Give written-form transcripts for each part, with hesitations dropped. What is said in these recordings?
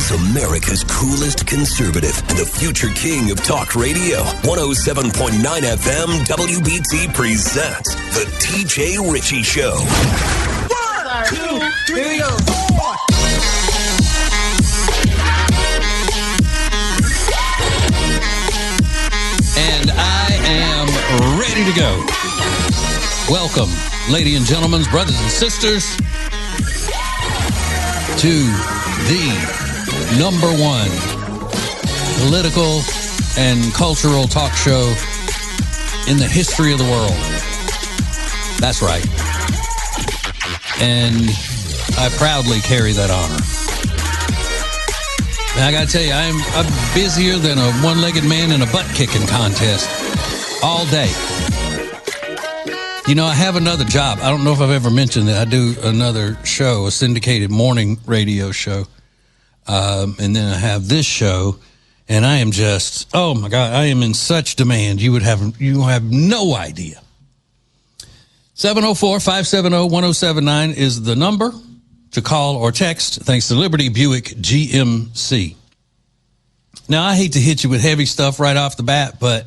is America's coolest conservative and the future king of talk radio. 107.9 FM WBT presents The TJ Ritchie Show. 1, 2, 3, 4. And I am ready to go. Welcome, ladies and gentlemen, brothers and sisters, to the number one political and cultural talk show in the history of the world. That's right. And I proudly carry that honor. And I got to tell you, I'm busier than a one-legged man in a butt-kicking contest all day. You know, I have another job. I don't know if I've ever mentioned that. I do another show, a syndicated morning radio show. And then I have this show, and I am just, oh my God, I am in such demand. You have no idea. 704-570-1079 is the number to call or text, thanks to Liberty Buick GMC. Now, I hate to hit you with heavy stuff right off the bat, but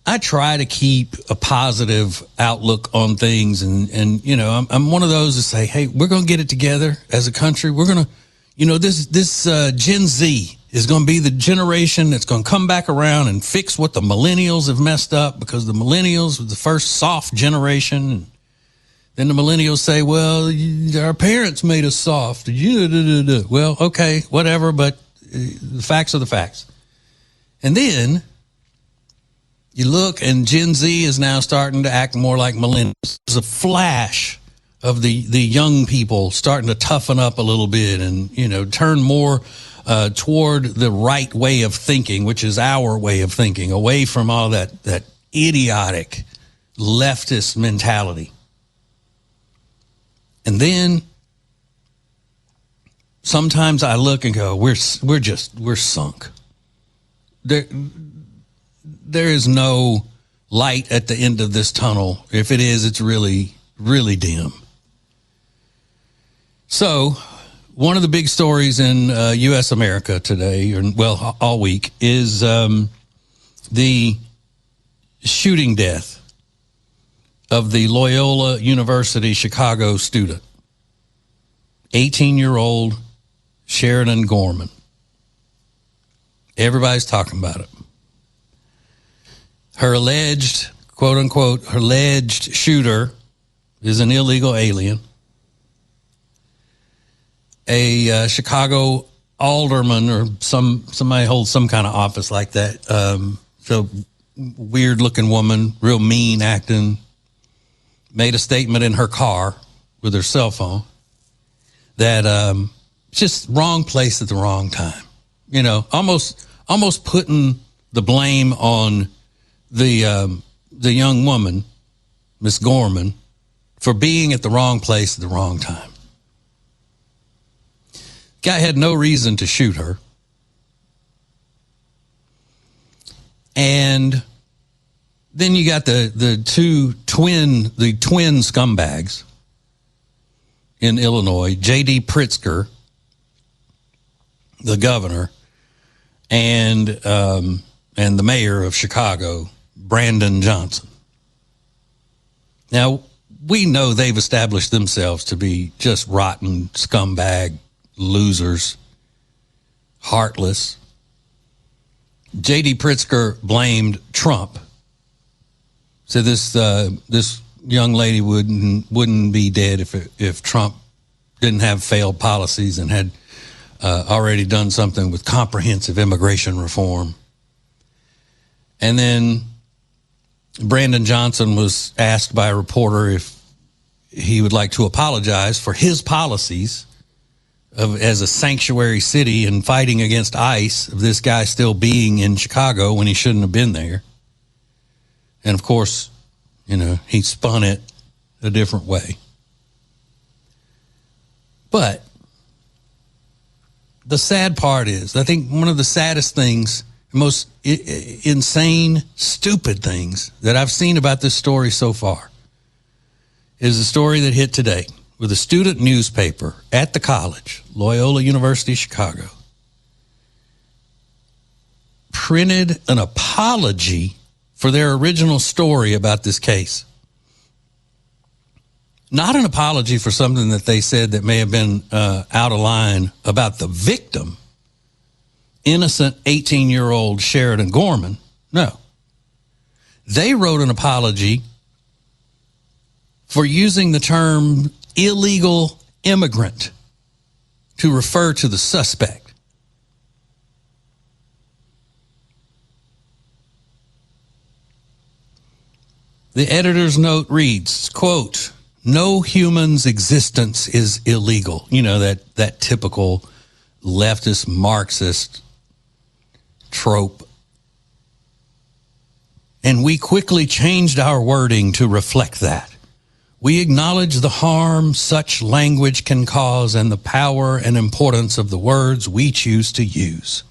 I try to keep a positive outlook on things. And you know, I'm one of those that say, hey, we're going to get it together as a country. We're going to, you know, this Gen Z is going to be the generation that's going to come back around and fix what the millennials have messed up, because the millennials were the first soft generation. And then the millennials say, well, our parents made us soft. Well, okay, whatever, but the facts are the facts. And then you look, and Gen Z is now starting to act more like millennials. There's a flash of the young people starting to toughen up a little bit and, you know, turn more toward the right way of thinking, which is our way of thinking, away from all that idiotic leftist mentality. And then sometimes I look and go, we're sunk. There is no light at the end of this tunnel. If it is, it's really, really dim. So one of the big stories in U.S. America today, or well, all week, is the shooting death of the Loyola University Chicago student, 18-year-old Sheridan Gorman. Everybody's talking about it. Her alleged, quote unquote, her alleged shooter is an illegal alien. A Chicago alderman or somebody holds some kind of office like that. So weird looking woman, real mean acting, made a statement in her car with her cell phone that just wrong place at the wrong time. You know, almost putting the blame on the young woman, Miss Gorman, for being at the wrong place at the wrong time. Guy had no reason to shoot her. And then you got the twin scumbags in Illinois, J.D. Pritzker, the governor, and the mayor of Chicago, Brandon Johnson. Now, we know they've established themselves to be just rotten scumbag losers, heartless. J.D. Pritzker blamed Trump. Said this young lady wouldn't be dead if Trump didn't have failed policies and had already done something with comprehensive immigration reform. And then Brandon Johnson was asked by a reporter if he would like to apologize for his policies as a sanctuary city and fighting against ICE, of this guy still being in Chicago when he shouldn't have been there. And of course, you know, he spun it a different way. But the sad part is, I think one of the saddest things, most insane, stupid things that I've seen about this story so far is the story that hit today. with a student newspaper at the college, Loyola University, Chicago, printed an apology for their original story about this case. Not an apology for something that they said that may have been out of line about the victim, innocent 18-year-old Sheridan Gorman. No. They wrote an apology for using the term illegal immigrant to refer to the suspect. The editor's note reads, quote, "No human's existence is illegal." You know, that typical leftist Marxist trope. And we quickly changed our wording to reflect that. We acknowledge the harm such language can cause and the power and importance of the words we choose to use.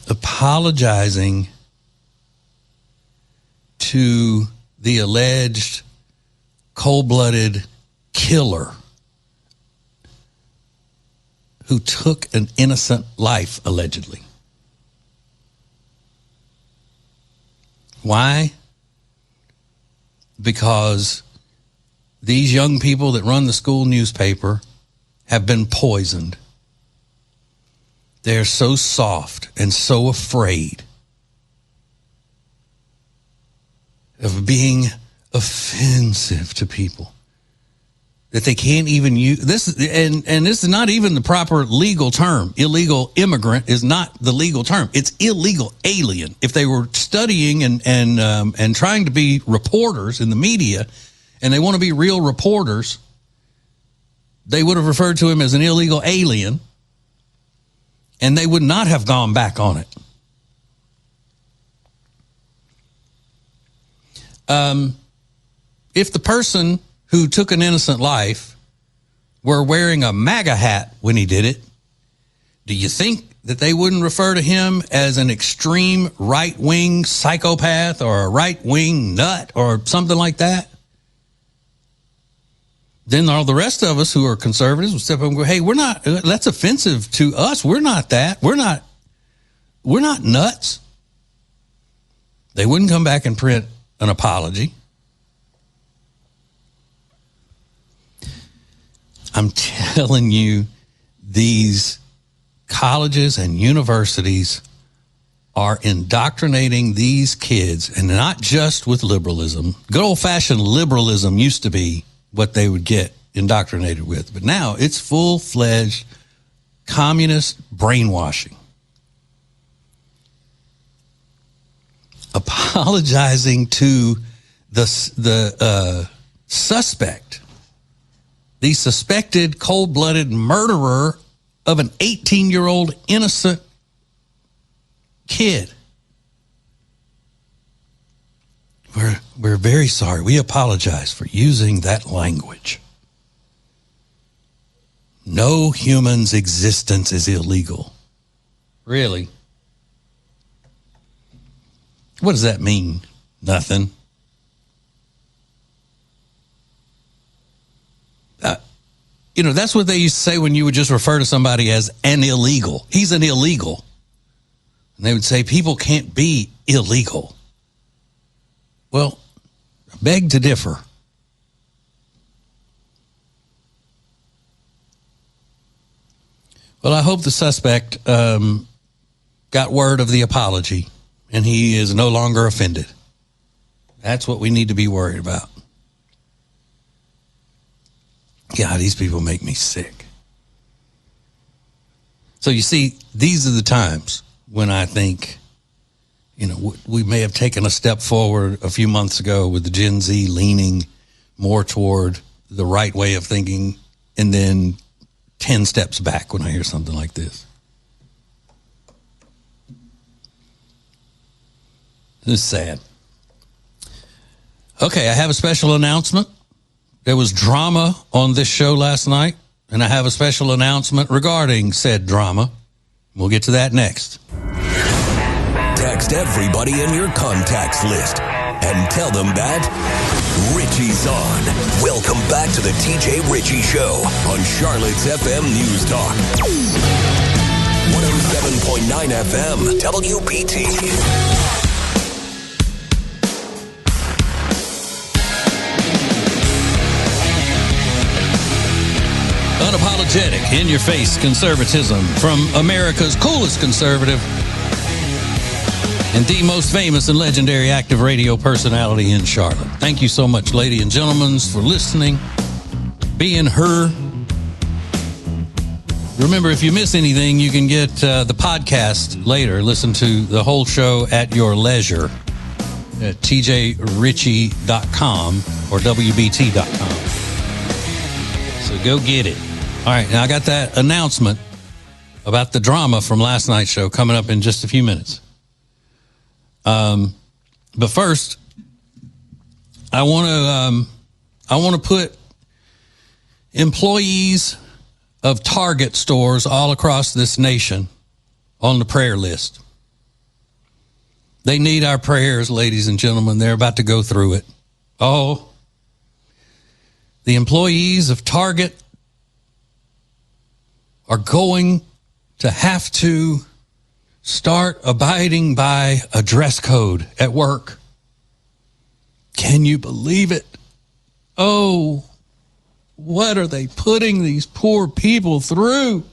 Apologizing to the alleged cold-blooded killer who took an innocent life, allegedly. Why? Because these young people that run the school newspaper have been poisoned. They're so soft and so afraid of being offensive to people that they can't even use this. And this is not even the proper legal term. Illegal immigrant is not the legal term. It's illegal alien. If they were studying and trying to be reporters in the media, and they want to be real reporters, they would have referred to him as an illegal alien, and they would not have gone back on it. If the person who took an innocent life were wearing a MAGA hat when he did it, do you think that they wouldn't refer to him as an extreme right-wing psychopath or a right-wing nut or something like that? Then all the rest of us who are conservatives will step up and go, hey, we're not, that's offensive to us. We're not that. We're not nuts. They wouldn't come back and print an apology. I'm telling you, these colleges and universities are indoctrinating these kids, and not just with liberalism. Good old-fashioned liberalism used to be what they would get indoctrinated with, but now it's full-fledged communist brainwashing. Apologizing to the suspect, the suspected cold-blooded murderer of an 18-year-old innocent kid. We're very sorry. We apologize for using that language. No human's existence is illegal. Really? What does that mean? Nothing. That's what they used to say when you would just refer to somebody as an illegal. He's an illegal. And they would say people can't be illegal. Well, I beg to differ. Well, I hope the suspect got word of the apology and he is no longer offended. That's what we need to be worried about. God, these people make me sick. So you see, these are the times when I think, we may have taken a step forward a few months ago with the Gen Z leaning more toward the right way of thinking, and then 10 steps back when I hear something like this. This is sad. Okay, I have a special announcement. There was drama on this show last night, and I have a special announcement regarding said drama. We'll get to that next. Text everybody in your contacts list. and tell them that Ritchie's on. Welcome back to the TJ Ritchie Show on Charlotte's FM News Talk. 107.9 FM WBT. Unapologetic, in-your-face conservatism from America's coolest conservative and the most famous and legendary active radio personality in Charlotte. Thank you so much, ladies and gentlemen, for listening, being her. Remember, if you miss anything, you can get the podcast later. Listen to the whole show at your leisure at tjritchie.com or wbt.com. So go get it. All right, now I got that announcement about the drama from last night's show coming up in just a few minutes. But first, I want to put employees of Target stores all across this nation on the prayer list. They need our prayers, ladies and gentlemen. They're about to go through it. Oh, the employees of Target are going to have to start abiding by a dress code at work. Can you believe it? Oh, what are they putting these poor people through?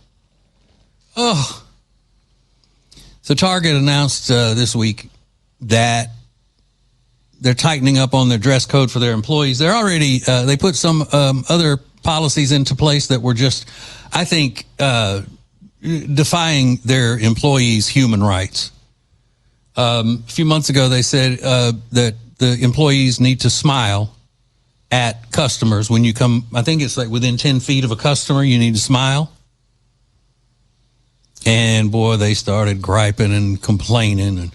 Oh. So Target announced this week that they're tightening up on their dress code for their employees. They're already, they put some other policies into place that were just, I think, defying their employees' human rights. A few months ago, they said that the employees need to smile at customers when you come. I think it's like within 10 feet of a customer, you need to smile. And boy, they started griping and complaining and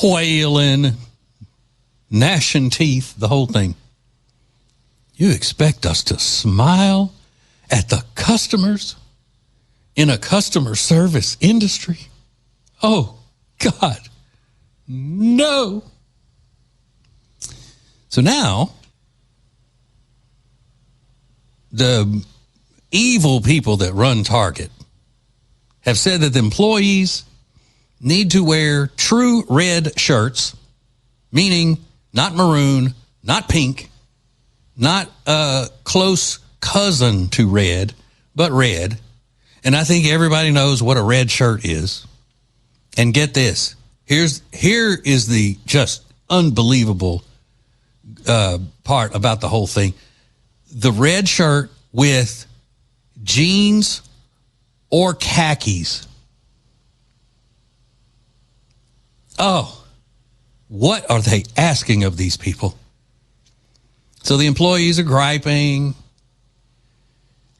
wailing, gnashing teeth, the whole thing. You expect us to smile at the customers in a customer service industry? Oh, God, no. So now, the evil people that run Target have said that the employees need to wear true red shirts, meaning not maroon, not pink, not a close cousin to red, but red. And I think everybody knows what a red shirt is. And get this. Here is the just unbelievable part about the whole thing. The red shirt with jeans or khakis. Oh, what are they asking of these people? So the employees are griping.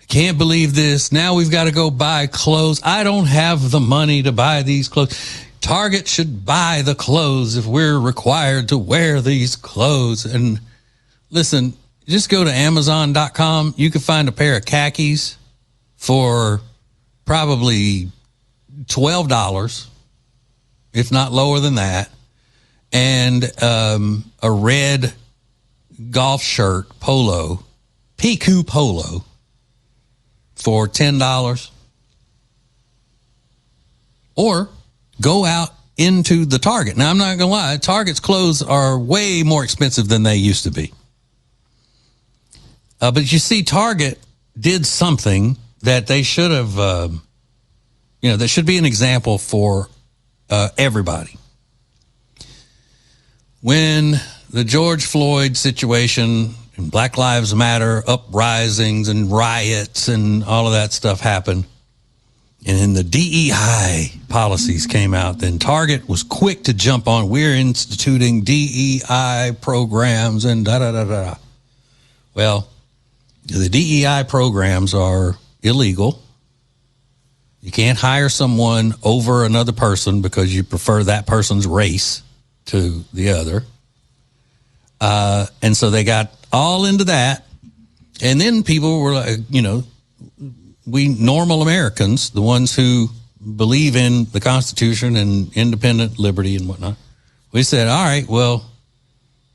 Can't believe this. Now we've got to go buy clothes. I don't have the money to buy these clothes. Target should buy the clothes if we're required to wear these clothes. And listen, just go to Amazon.com. You can find a pair of khakis for probably $12, if not lower than that, and a red golf shirt, polo, PQ polo, for $10. Or go out into the Target. Now, I'm not going to lie. Target's clothes are way more expensive than they used to be. But you see, Target did something that they should have, that should be an example for everybody. When the George Floyd situation and Black Lives Matter uprisings and riots and all of that stuff happened, and then the DEI policies came out, then Target was quick to jump on. We're instituting DEI programs and da-da-da-da. Well, the DEI programs are illegal. You can't hire someone over another person because you prefer that person's race to the other. And so they got all into that. And then people were like, we normal Americans, the ones who believe in the Constitution and independent liberty and whatnot, we said, all right, well,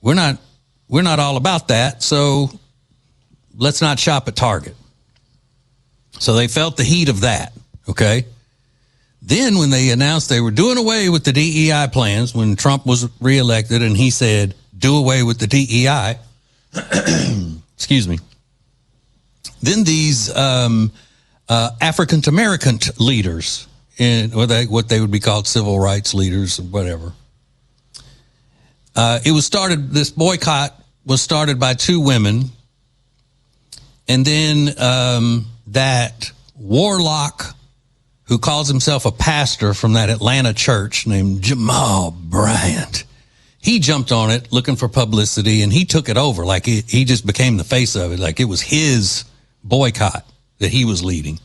we're not all about that. So let's not shop at Target. So they felt the heat of that. Okay. Then when they announced they were doing away with the DEI plans, when Trump was reelected and he said, do away with the DEI, excuse me. Then these African-American leaders, what they would be called civil rights leaders or whatever, this boycott was started by two women. And then that warlock who calls himself a pastor from that Atlanta church named Jamal Bryant, he jumped on it looking for publicity, and he took it over. Like he just became the face of it. Like it was his boycott that he was leading.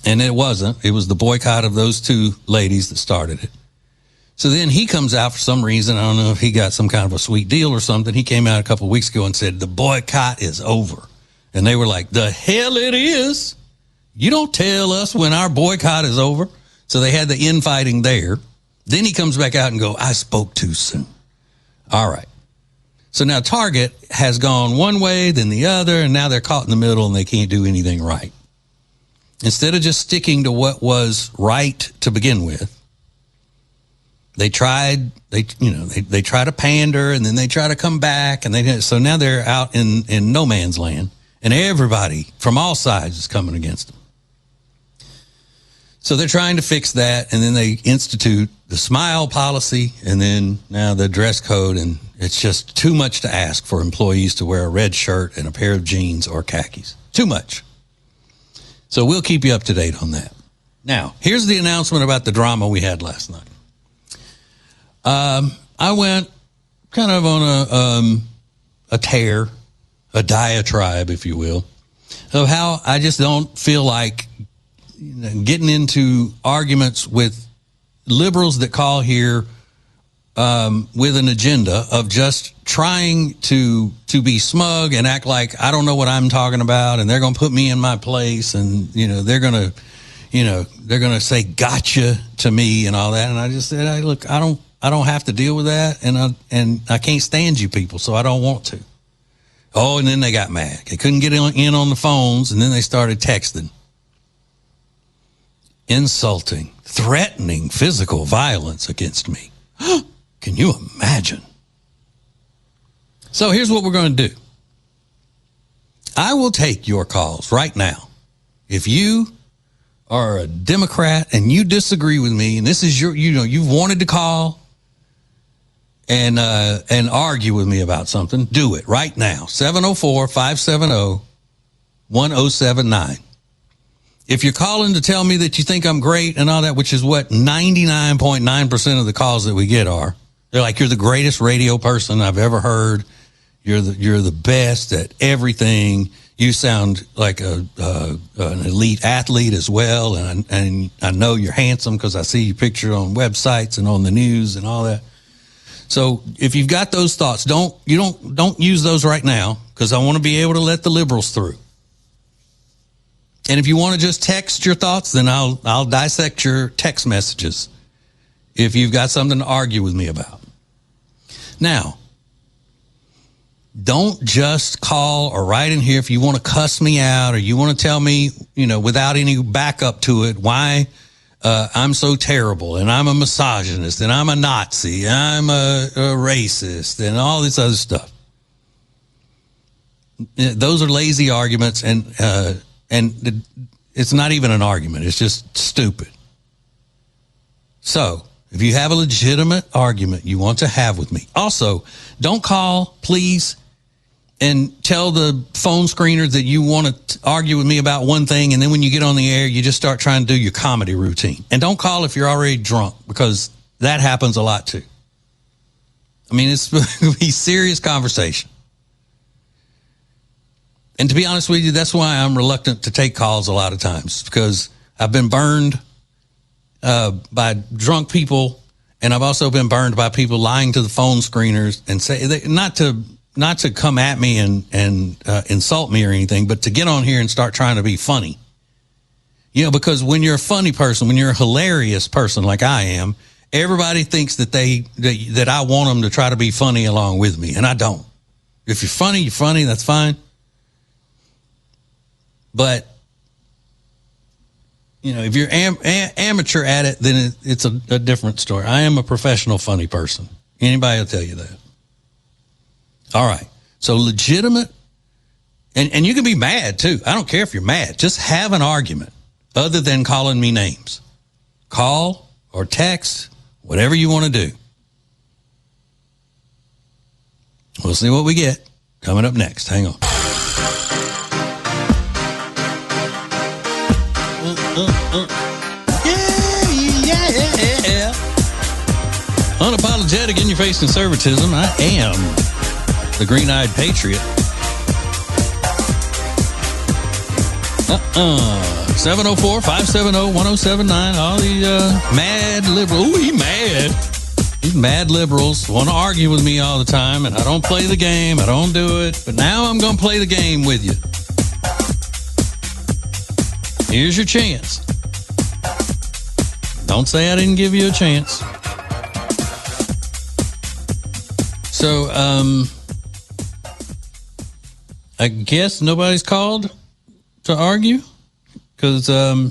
And it wasn't. It was the boycott of those two ladies that started it. So then he comes out for some reason. I don't know if he got some kind of a sweet deal or something. He came out a couple of weeks ago and said, the boycott is over. And they were like, the hell it is. You don't tell us when our boycott is over. So they had the infighting there. Then he comes back out and go, I spoke too soon. All right. So now Target has gone one way, then the other, and now they're caught in the middle and they can't do anything right. Instead of just sticking to what was right to begin with, they try to pander, and then they try to come back, and so now they're out in no man's land, and everybody from all sides is coming against them. So they're trying to fix that, and then they institute the smile policy, and then now the dress code, and it's just too much to ask for employees to wear a red shirt and a pair of jeans or khakis. Too much. So we'll keep you up to date on that. Now, here's the announcement about the drama we had last night. I went kind of on a tear, a diatribe, if you will, of how I just don't feel like getting into arguments with liberals that call here with an agenda of just trying to be smug and act like I don't know what I'm talking about, and they're going to put me in my place, and they're going to say gotcha to me and all that. And I just said, hey, look, I don't have to deal with that, and I can't stand you people, so I don't want to. Oh, and then they got mad. They couldn't get in on the phones, and then they started texting, insulting, threatening physical violence against me. Can you imagine? So here's what we're going to do. I will take your calls right now. If you are a Democrat and you disagree with me, and this is you've wanted to call and argue with me about something, do it right now. 704-570-1079. If you're calling to tell me that you think I'm great and all that, which is what 99.9% of the calls that we get are, they're like, you're the greatest radio person I've ever heard. You're the best at everything. You sound like an elite athlete as well, and I know you're handsome because I see you pictured on websites and on the news and all that. So if you've got those thoughts, don't use those right now, because I want to be able to let the liberals through. And if you want to just text your thoughts, then I'll dissect your text messages if you've got something to argue with me about. Now, don't just call or write in here if you want to cuss me out, or you want to tell me, without any backup to it, why I'm so terrible, and I'm a misogynist, and I'm a Nazi, and I'm a racist, and all this other stuff. Those are lazy arguments, and it's not even an argument. It's just stupid. So if you have a legitimate argument you want to have with me, also, don't call, please, and tell the phone screener that you want to argue with me about one thing, and then when you get on the air, you just start trying to do your comedy routine. And don't call if you're already drunk, because that happens a lot too. I mean, it's going to be serious conversation. And to be honest with you, that's why I'm reluctant to take calls a lot of times, because I've been burned by drunk people, and I've also been burned by people lying to the phone screeners and say not to come at me and insult me or anything, but to get on here and start trying to be funny. Because when you're a funny person, when you're a hilarious person like I am, everybody thinks that I want them to try to be funny along with me, and I don't. If you're funny, you're funny. That's fine. But if you're amateur at it, then it's a different story. I am a professional funny person. Anybody will tell you that. All right. So legitimate, and you can be mad too. I don't care if you're mad. Just have an argument other than calling me names. Call or text, whatever you want to do. We'll see what we get coming up next. Hang on. Yeah. Unapologetic in your face conservatism. I am the green-eyed patriot. 704-570-1079. All the mad liberals. Ooh, he mad. These mad liberals want to argue with me all the time, and I don't play the game. I don't do it. But now I'm going to play the game with you. Here's your chance. Don't say I didn't give you a chance. So, I guess nobody's called to argue because I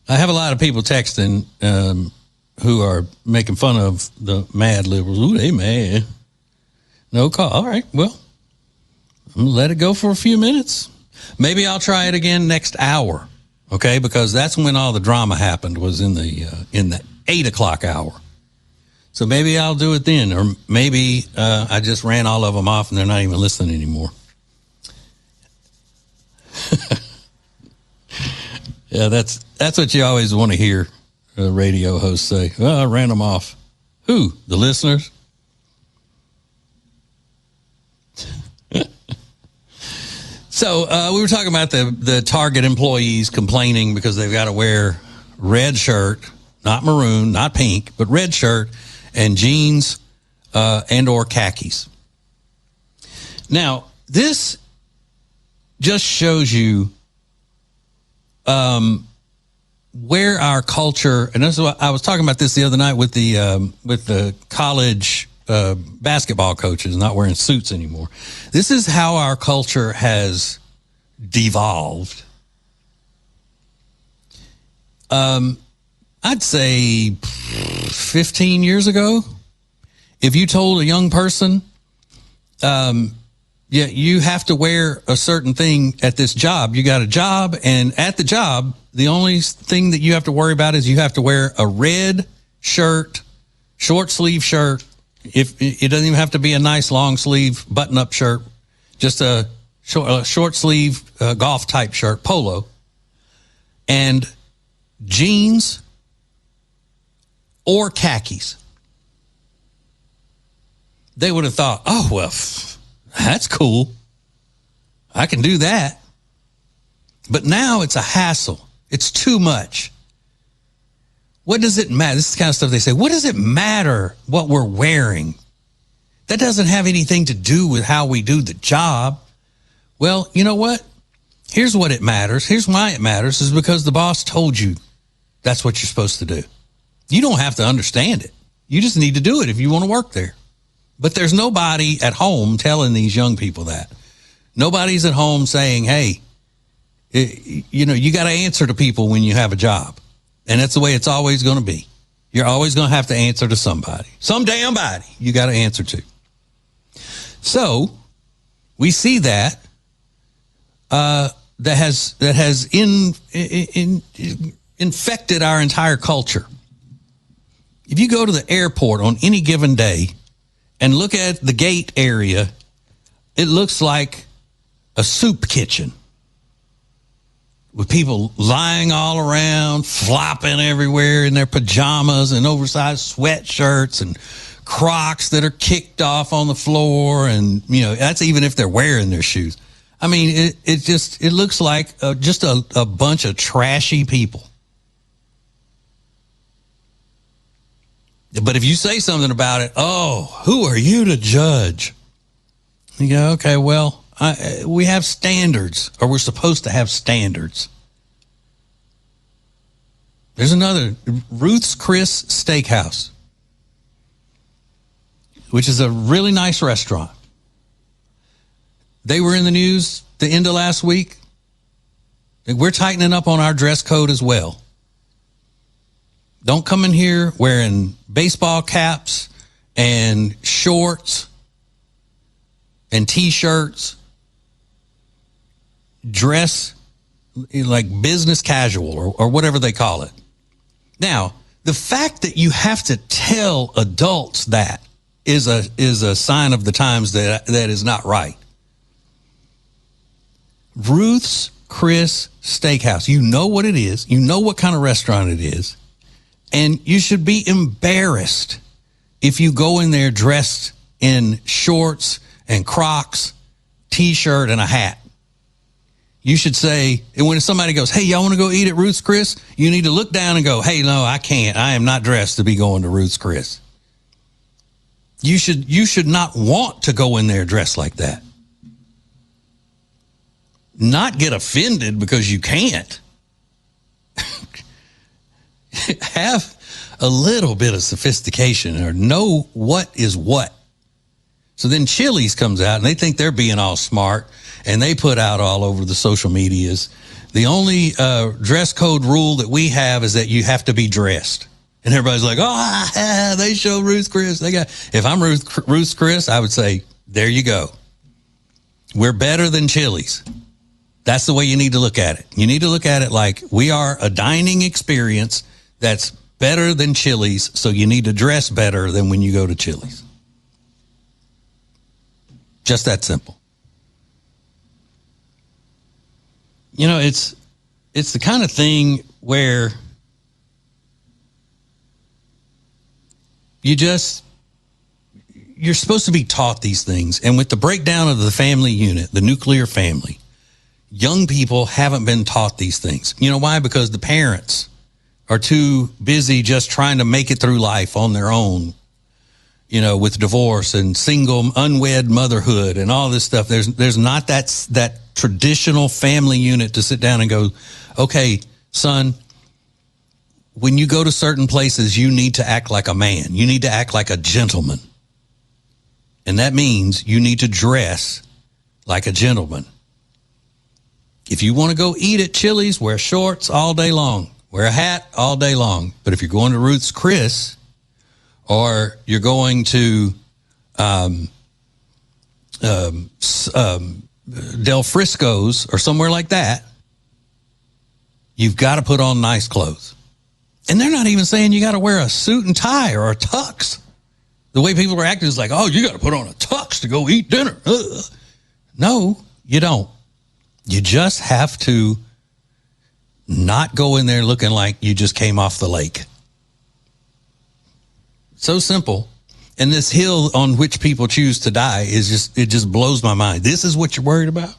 have a lot of people texting who are making fun of the mad liberals. Ooh, they mad. No call. All right, well, I'm going to let it go for a few minutes. Maybe I'll try it again next hour, okay? Because that's when all the drama happened, was in the 8 o'clock hour. So maybe I'll do it then, or maybe I just ran all of them off and they're not even listening anymore. Yeah, that's what you always want to hear a radio host say. Well, I ran them off. Who? The listeners? So we were talking about the Target employees complaining because they've got to wear red shirt, not maroon, not pink, but red shirt and jeans and or khakis. Now, this just shows you where our culture, and this is what I was talking about this the other night with the college basketball coaches not wearing suits anymore. This is how our culture has devolved. I'd say 15 years ago, if you told a young person, yeah, you have to wear a certain thing at this job. You got a job, and at the job, the only thing that you have to worry about is you have to wear a red shirt, short sleeve shirt. If it doesn't even have to be a nice long sleeve button up shirt, just a short sleeve golf type shirt, polo, and jeans or khakis. They would have thought, oh, well, that's cool. I can do that. But now it's a hassle. It's too much. What does it matter? This is the kind of stuff they say. What does it matter what we're wearing? That doesn't have anything to do with how we do the job. Well, you know what? Here's what it matters. Here's why it matters, is because the boss told you that's what you're supposed to do. You don't have to understand it. You just need to do it if you want to work there. But there's nobody at home telling these young people that. Nobody's at home saying, hey, you got to answer to people when you have a job. And that's the way it's always going to be. You're always going to have to answer to somebody. Some damn body you got to answer to. So we see that that has infected our entire culture. If you go to the airport on any given day and look at the gate area, it looks like a soup kitchen with people lying all around, flopping everywhere in their pajamas and oversized sweatshirts and Crocs that are kicked off on the floor. And, that's even if they're wearing their shoes. I mean, it looks like just a bunch of trashy people. But if you say something about it, oh, who are you to judge? You go, okay, well, we have standards, or we're supposed to have standards. There's another, Ruth's Chris Steakhouse, which is a really nice restaurant. They were in the news the end of last week. We're tightening up on our dress code as well. Don't come in here wearing baseball caps and shorts and T-shirts. Dress like business casual or whatever they call it. Now, the fact that you have to tell adults that is a sign of the times that is not right. Ruth's Chris Steakhouse. You know what it is. You know what kind of restaurant it is. And you should be embarrassed if you go in there dressed in shorts and Crocs, T-shirt, and a hat. You should say, and when somebody goes, hey, y'all want to go eat at Ruth's Chris? You need to look down and go, hey, no, I can't. I am not dressed to be going to Ruth's Chris. You should not want to go in there dressed like that. Not get offended because you can't. Have a little bit of sophistication or know what is what. So then Chili's comes out and they think they're being all smart and they put out all over the social medias. The only dress code rule that we have is that you have to be dressed. And everybody's like, oh, they show Ruth's Chris. If I'm Ruth's Chris, I would say, there you go. We're better than Chili's. That's the way you need to look at it. You need to look at it like we are a dining experience that's better than Chili's, so you need to dress better than when you go to Chili's. Just that simple. You know, it's the kind of thing where you're supposed to be taught these things. And with the breakdown of the family unit, the nuclear family, young people haven't been taught these things. You know why? Because the parents are too busy just trying to make it through life on their own, you know, with divorce and single, unwed motherhood and all this stuff. There's not that traditional family unit to sit down and go, okay, son, when you go to certain places, you need to act like a man. You need to act like a gentleman. And that means you need to dress like a gentleman. If you want to go eat at Chili's, wear shorts all day long. Wear a hat all day long. But if you're going to Ruth's Chris or you're going to Del Frisco's or somewhere like that, you've got to put on nice clothes. And they're not even saying you got to wear a suit and tie or a tux. The way people are acting is like, oh, you got to put on a tux to go eat dinner. Ugh. No, you don't. You just have to not go in there looking like you just came off the lake. So simple. And this hill on which people choose to die it just blows my mind. This is what you're worried about?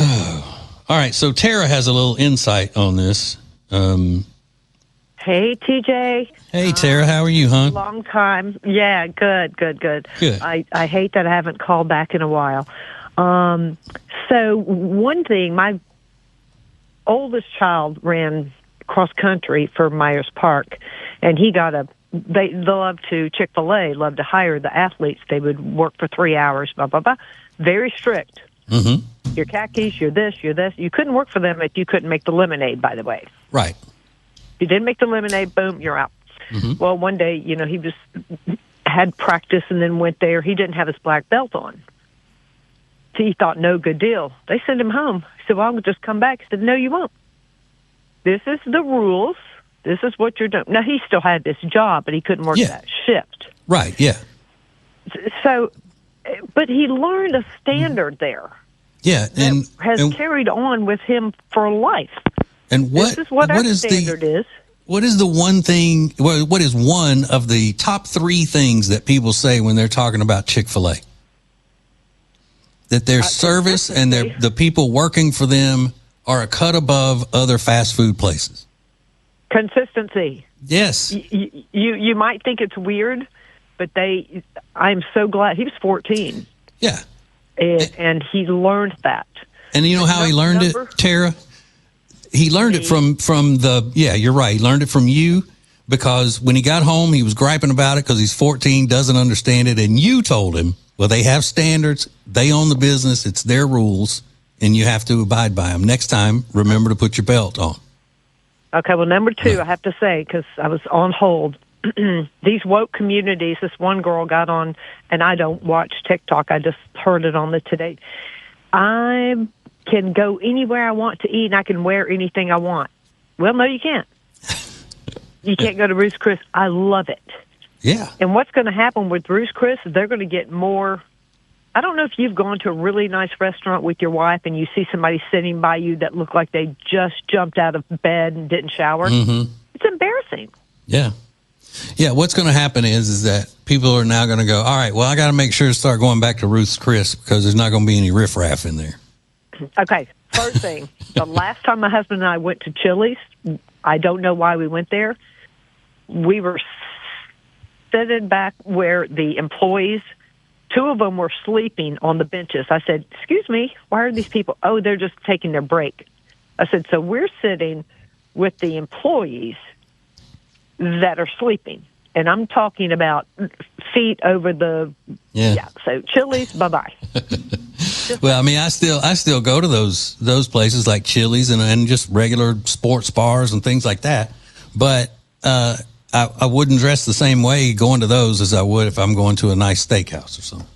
All right. So Tara has a little insight on this. Hey, TJ. Hey, Tara. How are you, hon? Long time. Yeah, good. Good. I hate that I haven't called back in a while. So one thing, my oldest child ran cross country for Myers Park, and he got they love to, Chick-fil-A love to hire the athletes. They would work for 3 hours, blah, blah, blah. Very strict. Mm-hmm. Your khakis, you're this, you're this. You couldn't work for them if you couldn't make the lemonade, by the way. Right. You didn't make the lemonade, boom, you're out. Mm-hmm. Well, one day, you know, he had practice and then went there. He didn't have his black belt on. So he thought, no, good deal. They sent him home. He said, well, I'll just come back. He said, no, you won't. This is the rules. This is what you're doing. Now, he still had this job, but he couldn't work that shift. Right, yeah. So, but he learned a standard there. Yeah. And has carried on with him for life. And this is what our standard is. What is the one thing, what is one of the top three things that people say when they're talking about Chick-fil-A? That their service and the people working for them are a cut above other fast food places. Consistency. Yes. You might think it's weird, but I'm so glad. He was 14. Yeah. And he learned that. And you know how he learned it, Tara? He learned it from you're right. He learned it from you, because when he got home, he was griping about it because he's 14, doesn't understand it. And you told him, well, they have standards. They own the business. It's their rules, and you have to abide by them. Next time, remember to put your belt on. Okay, well, number two, I have to say, because I was on hold, these woke communities, this one girl got on, and I don't watch TikTok. I just heard it on the Today. I can go anywhere I want to eat, and I can wear anything I want. Well, no, you can't. You can't go to Ruth's Chris. I love it. Yeah. And what's going to happen with Ruth's Chris, they're going to get more. I don't know if you've gone to a really nice restaurant with your wife and you see somebody sitting by you that looked like they just jumped out of bed and didn't shower. Mm-hmm. It's embarrassing. Yeah. Yeah, what's going to happen is that people are now going to go, all right, well, I got to make sure to start going back to Ruth's Chris because there's not going to be any riffraff in there. Okay, first thing, the last time my husband and I went to Chili's, I don't know why we went there. We were sitting back where the employees, two of them were sleeping on the benches. I said, excuse me, why are these people? Oh, they're just taking their break. I said, so we're sitting with the employees that are sleeping. And I'm talking about feet over the, so Chili's, bye-bye. Well, I mean, I still go to those places like Chili's and just regular sports bars and things like that. But I wouldn't dress the same way going to those as I would if I'm going to a nice steakhouse or something.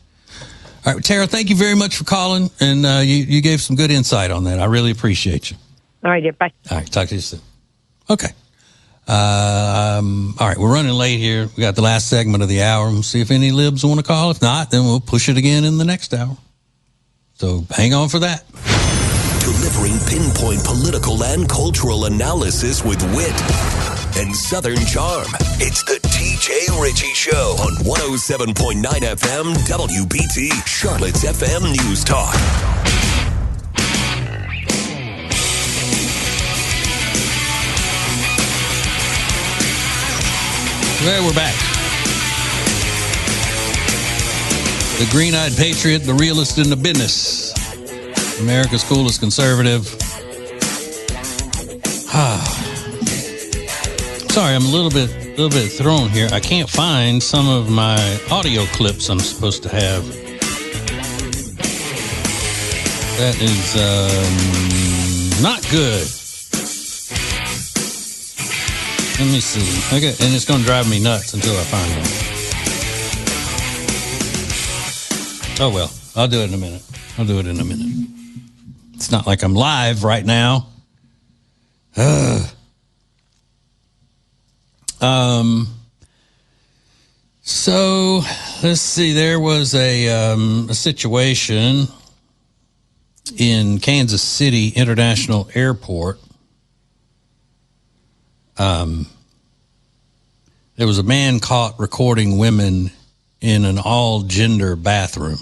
All right, Tara, thank you very much for calling, and you gave some good insight on that. I really appreciate you. All right, yeah, bye. All right, talk to you soon. Okay. All right, we're running late here. We got the last segment of the hour. We'll see if any libs want to call. If not, then we'll push it again in the next hour. So hang on for that. Delivering pinpoint political and cultural analysis with wit and Southern charm. It's the TJ Ritchie Show on 107.9 FM WBT, Charlotte's FM News Talk. Well, we're back. The green-eyed patriot, the realist in the business. America's coolest conservative. Sorry, I'm a little bit thrown here. I can't find some of my audio clips I'm supposed to have. That is not good. Let me see. Okay, and it's going to drive me nuts until I find one. Oh, well, I'll do it in a minute. It's not like I'm live right now. So let's see. There was a situation in Kansas City International Airport. There was a man caught recording women in an all-gender bathroom.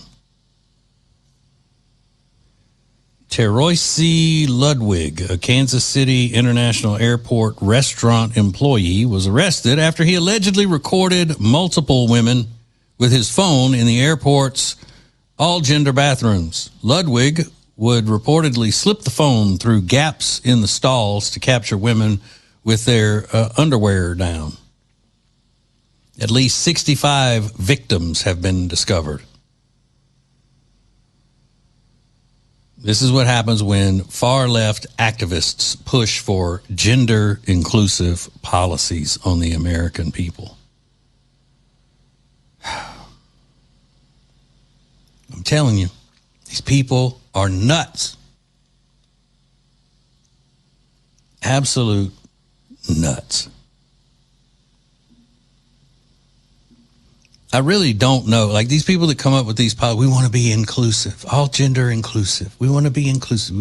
Teroisi Ludwig, a Kansas City International Airport restaurant employee, was arrested after he allegedly recorded multiple women with his phone in the airport's all-gender bathrooms. Ludwig would reportedly slip the phone through gaps in the stalls to capture women with their underwear down. At least 65 victims have been discovered. This is what happens when far-left activists push for gender-inclusive policies on the American people. I'm telling you, these people are nuts. Absolute nuts. I really don't know. Like these people that come up with these policies, we want to be inclusive, all gender inclusive. We want to be inclusive.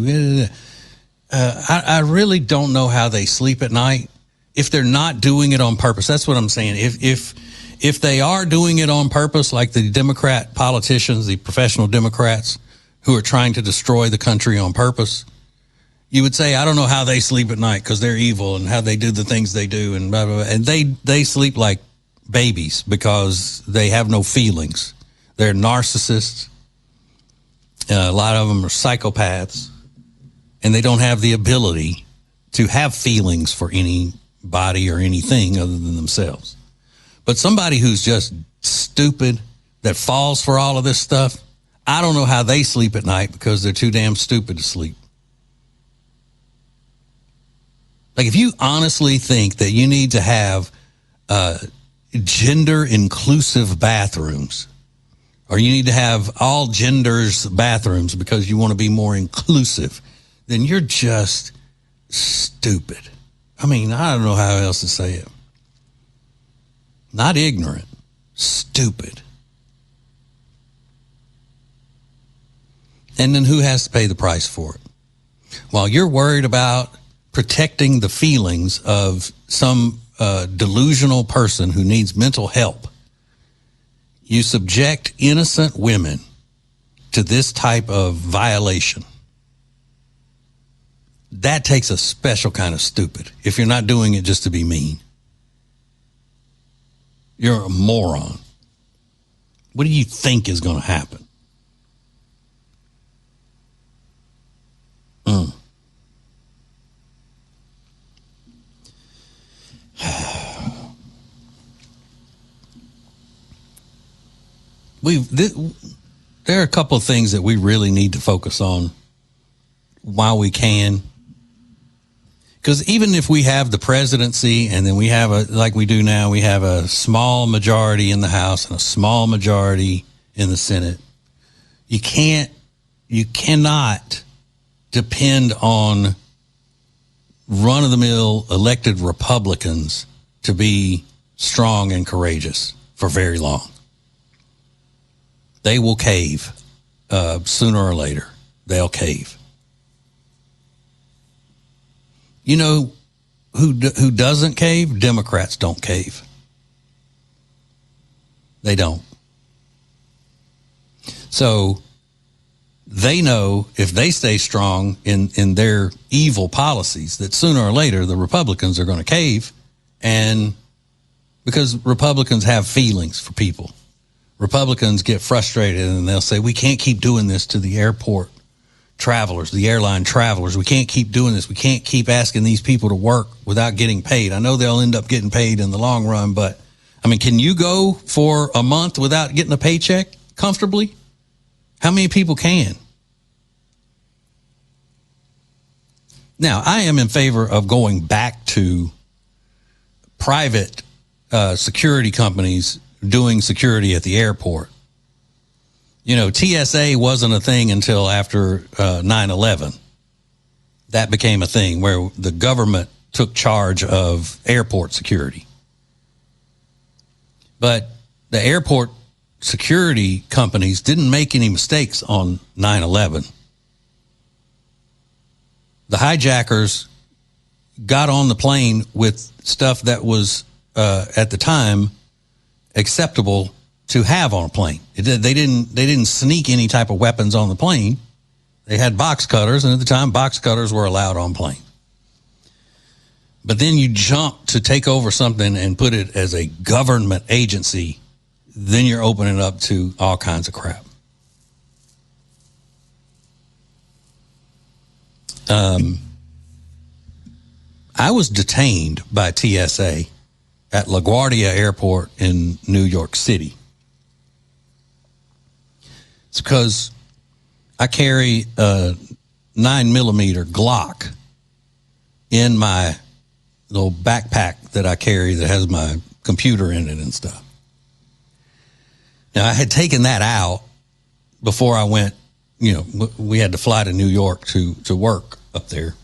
I really don't know how they sleep at night if they're not doing it on purpose. That's what I'm saying. If they are doing it on purpose, like the Democrat politicians, the professional Democrats who are trying to destroy the country on purpose, you would say, I don't know how they sleep at night because they're evil and how they do the things they do and blah, blah, blah. And they sleep like babies because they have no feelings. They're narcissists. A lot of them are psychopaths, and they don't have the ability to have feelings for anybody or anything other than themselves. But somebody who's just stupid, that falls for all of this stuff, I don't know how they sleep at night because they're too damn stupid to sleep. Like, if you honestly think that you need to have gender inclusive bathrooms, or you need to have all genders bathrooms because you want to be more inclusive, then you're just stupid. I mean, I don't know how else to say it. Not ignorant, stupid. And then who has to pay the price for it? While you're worried about protecting the feelings of some delusional person who needs mental help, you subject innocent women to this type of violation. That takes a special kind of stupid, if you're not doing it just to be mean. You're a moron. What do you think is going to happen? There are a couple of things that we really need to focus on while we can. Because even if we have the presidency and then we have like we do now, we have a small majority in the House and a small majority in the Senate, you cannot depend on run-of-the-mill elected Republicans to be strong and courageous for very long. They will cave sooner or later. They'll cave. You know who doesn't cave? Democrats don't cave. They don't. So they know if they stay strong in their evil policies that sooner or later the Republicans are going to cave, and because Republicans have feelings for people. Republicans get frustrated and they'll say, we can't keep doing this to the airport travelers, the airline travelers. We can't keep doing this. We can't keep asking these people to work without getting paid. I know they'll end up getting paid in the long run, but I mean, can you go for a month without getting a paycheck comfortably? How many people can? Now, I am in favor of going back to private security companies doing security at the airport. You know, TSA wasn't a thing until after 9/11. That became a thing where the government took charge of airport security. But the airport security companies didn't make any mistakes on 9/11. The hijackers got on the plane with stuff that was at the time acceptable to have on a plane. They didn't sneak any type of weapons on the plane. They had box cutters, and at the time, box cutters were allowed on planes. But then you jump to take over something and put it as a government agency, then you're opening up to all kinds of crap. I was detained by TSA at LaGuardia Airport in New York City. It's because I carry a 9mm Glock in my little backpack that I carry that has my computer in it and stuff. Now, I had taken that out before I went, you know, we had to fly to New York to work up there.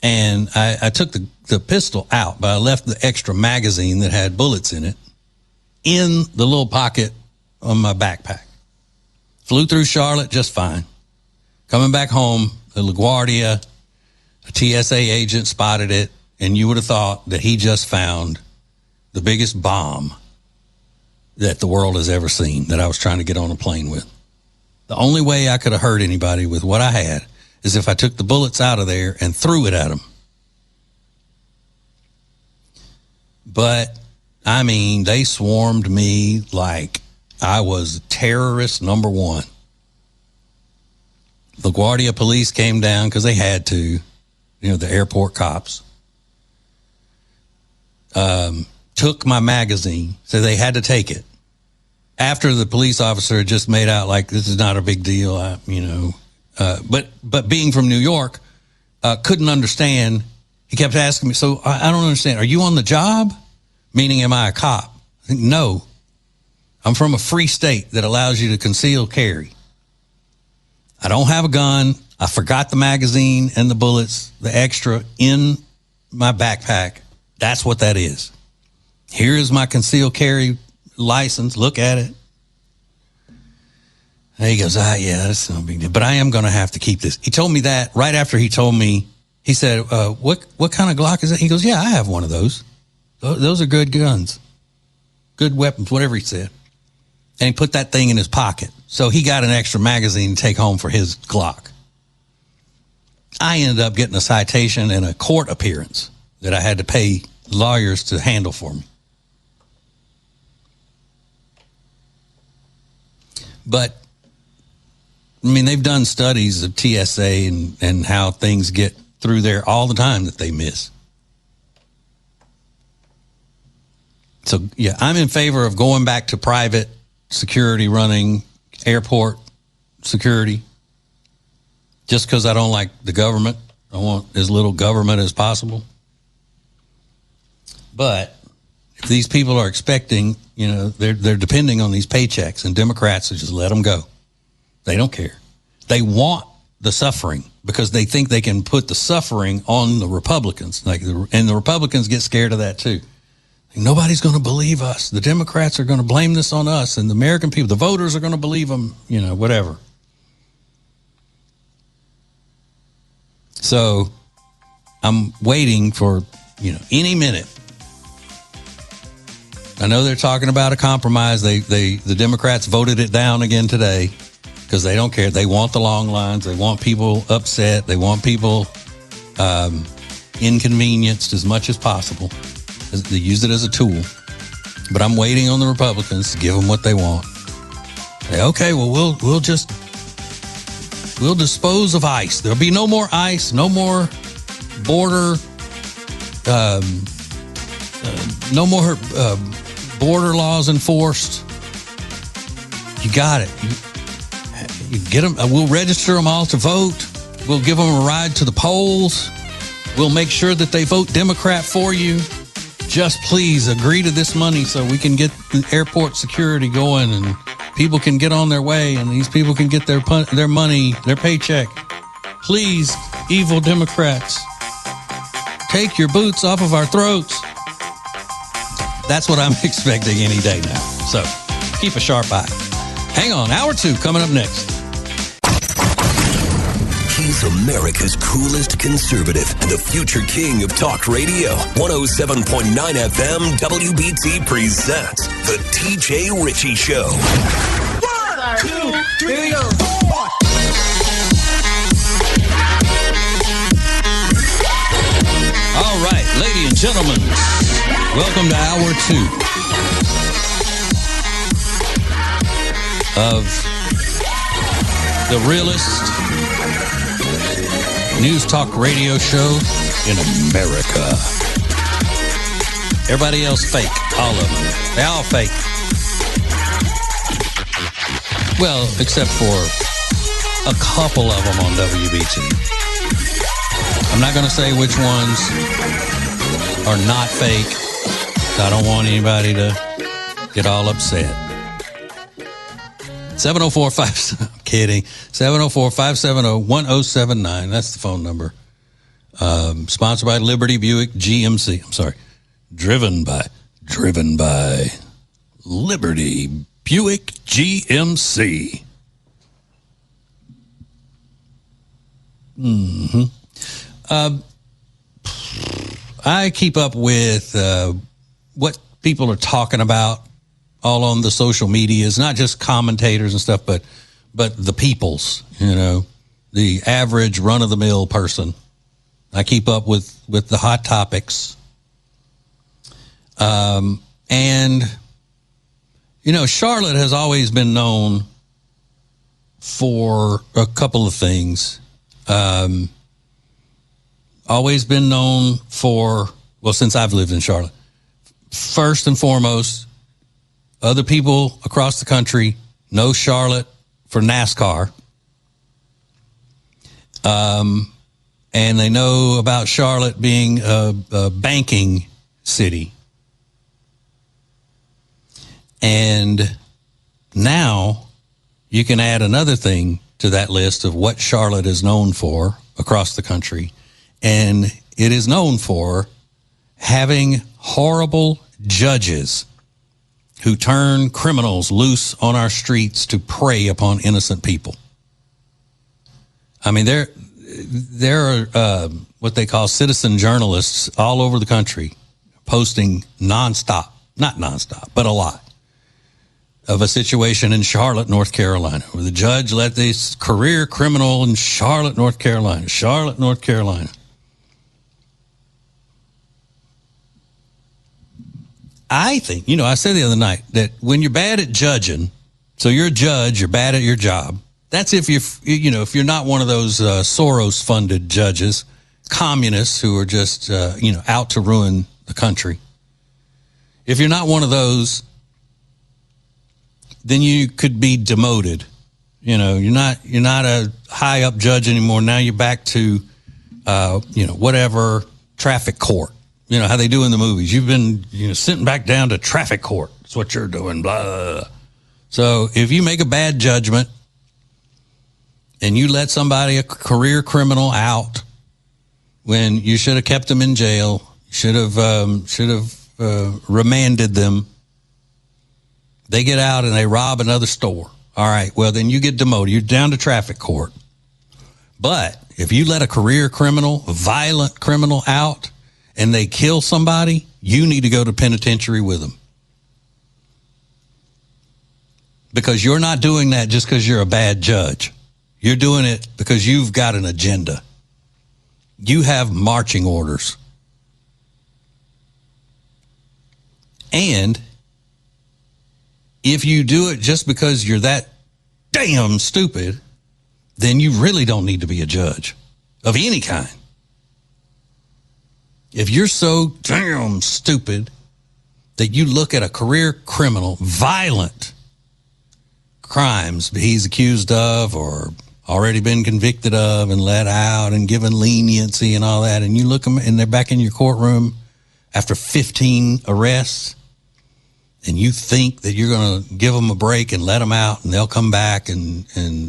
And I took the pistol out, but I left the extra magazine that had bullets in it in the little pocket on my backpack. Flew through Charlotte just fine. Coming back home, the LaGuardia, a TSA agent spotted it, and you would have thought that he just found the biggest bomb that the world has ever seen that I was trying to get on a plane with. The only way I could have hurt anybody with what I had is if I took the bullets out of there and threw it at them. But, I mean, they swarmed me like I was terrorist number one. LaGuardia police came down because they had to. the airport cops, took my magazine, so they had to take it. After the police officer had just made out like this is not a big deal, but being from New York, couldn't understand. He kept asking me, so I don't understand. Are you on the job? Meaning, am I a cop? I think, no. I'm from a free state that allows you to conceal carry. I don't have a gun. I forgot the magazine and the bullets, the extra, in my backpack. That's what that is. Here is my concealed carry license. Look at it. And he goes, yeah, that's no big deal. But I am going to have to keep this. He told me that right after he told me. He said, what kind of Glock is that? He goes, yeah, I have one of those. Those are good guns. Good weapons, whatever he said. And he put that thing in his pocket. So he got an extra magazine to take home for his Glock. I ended up getting a citation and a court appearance that I had to pay lawyers to handle for me. But, I mean, they've done studies of TSA and how things get through there all the time that they miss. So, yeah, I'm in favor of going back to private security running airport security. Just because I don't like the government. I want as little government as possible. But if these people are expecting, they're depending on these paychecks, and Democrats just let them go. They don't care. They want the suffering because they think they can put the suffering on the Republicans. And the Republicans get scared of that too. Nobody's going to believe us. The Democrats are going to blame this on us, and the American people, the voters are going to believe them, whatever. So I'm waiting for, any minute. I know they're talking about a compromise. The Democrats voted it down again today because they don't care. They want the long lines. They want people upset. They want people inconvenienced as much as possible. They use it as a tool. But I'm waiting on the Republicans to give them what they want. Say, okay, well, we'll dispose of ICE. There'll be no more ICE, no more border, no more border laws enforced. You got it. You get them. We'll register them all to vote. We'll give them a ride to the polls. We'll make sure that they vote Democrat for you. Just please agree to this money so we can get the airport security going and people can get on their way and these people can get their money, their paycheck. Please, evil Democrats, take your boots off of our throats. That's what I'm expecting any day now. So keep a sharp eye. Hang on, hour 2 coming up next. He's America's coolest conservative and the future king of talk radio. 107.9 FM WBT presents The TJ Ritchie Show. 1, 2, 3, 4. All right, ladies and gentlemen, welcome to hour 2 of the realest news talk radio show in America. Everybody else fake, all of them. They all fake. Well, except for a couple of them on WBT. I'm not going to say which ones are not fake. I don't want anybody to get all upset. 704-570, I'm kidding. 704-570-1079. That's the phone number. Sponsored by Liberty Buick GMC. I'm sorry. Driven by Liberty Buick GMC. I keep up with what people are talking about all on the social medias, not just commentators and stuff, but the peoples, the average run-of-the-mill person. I keep up with the hot topics. And, Charlotte has always been known for a couple of things. always been known for, well, since I've lived in Charlotte, first and foremost, other people across the country know Charlotte for NASCAR. And they know about Charlotte being a banking city. And now you can add another thing to that list of what Charlotte is known for across the country. And it is known for having horrible judges who turn criminals loose on our streets to prey upon innocent people. I mean, there are what they call citizen journalists all over the country posting nonstop, not nonstop, but a lot, of a situation in Charlotte, North Carolina, where the judge let this career criminal in Charlotte, North Carolina. I think, I said the other night that when you're bad at judging, so you're a judge, you're bad at your job. That's if you're not one of those Soros-funded judges, communists who are just, out to ruin the country. If you're not one of those, then you could be demoted. You're not a high up judge anymore. Now you're back to, whatever traffic court. How they do in the movies. You've been, sitting back down to traffic court. That's what you're doing. Blah. So if you make a bad judgment and you let somebody, a career criminal, out when you should have kept them in jail, should have remanded them. They get out and they rob another store. All right, well, then you get demoted. You're down to traffic court. But if you let a career criminal, a violent criminal out and they kill somebody, you need to go to penitentiary with them. Because you're not doing that just because you're a bad judge. You're doing it because you've got an agenda. You have marching orders. And if you do it just because you're that damn stupid, then you really don't need to be a judge of any kind. If you're so damn stupid that you look at a career criminal, violent crimes he's accused of or already been convicted of and let out and given leniency and all that, and you look them and they're back in your courtroom after 15 arrests, and you think that you're going to give them a break and let them out and they'll come back and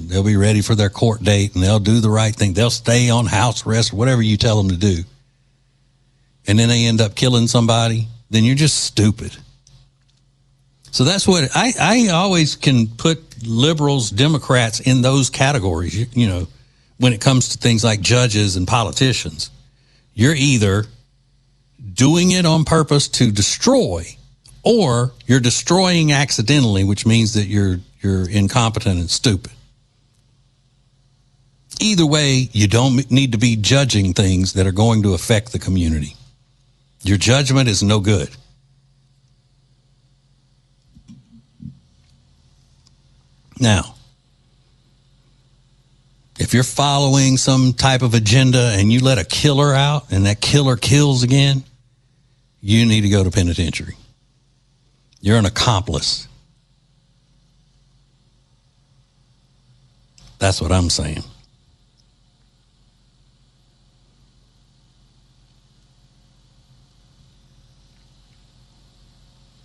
they'll be ready for their court date and they'll do the right thing. They'll stay on house arrest or whatever you tell them to do. And then they end up killing somebody, then you're just stupid. So that's what I always can put liberals, Democrats in those categories, when it comes to things like judges and politicians. You're either doing it on purpose to destroy, or you're destroying accidentally, which means that you're incompetent and stupid. Either way, you don't need to be judging things that are going to affect the community. Your judgment is no good. Now, if you're following some type of agenda and you let a killer out and that killer kills again, you need to go to penitentiary. You're an accomplice. That's what I'm saying.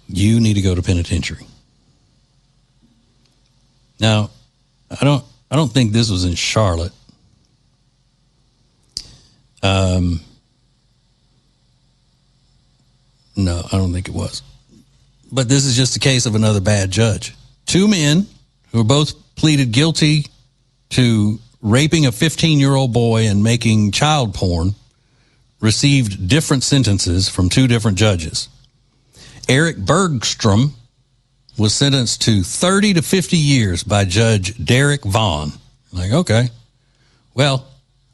You need to go to penitentiary. Now, I don't think this was in Charlotte. No, I don't think it was. But this is just a case of another bad judge. Two men who were both pleaded guilty to raping a 15-year-old boy and making child porn received different sentences from two different judges. Eric Bergstrom was sentenced to 30 to 50 years by Judge Derek Vaughn. Like, okay. Well,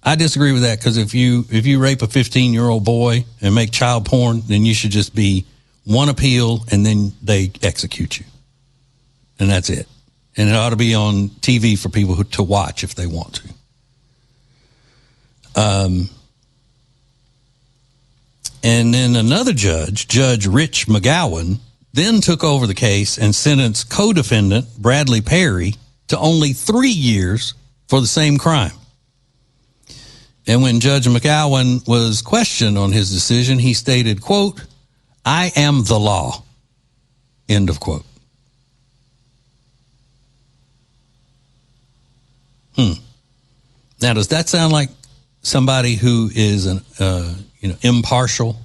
I disagree with that, because if you rape a 15-year-old boy and make child porn, then you should just be one appeal and then they execute you. And that's it. And it ought to be on TV for people to watch if they want to. And then another judge, Judge Rich McGowan, then took over the case and sentenced co-defendant Bradley Perry to only 3 years for the same crime. And when Judge McGowan was questioned on his decision, he stated, quote, "I am the law," end of quote. Now, does that sound like somebody who is an impartial?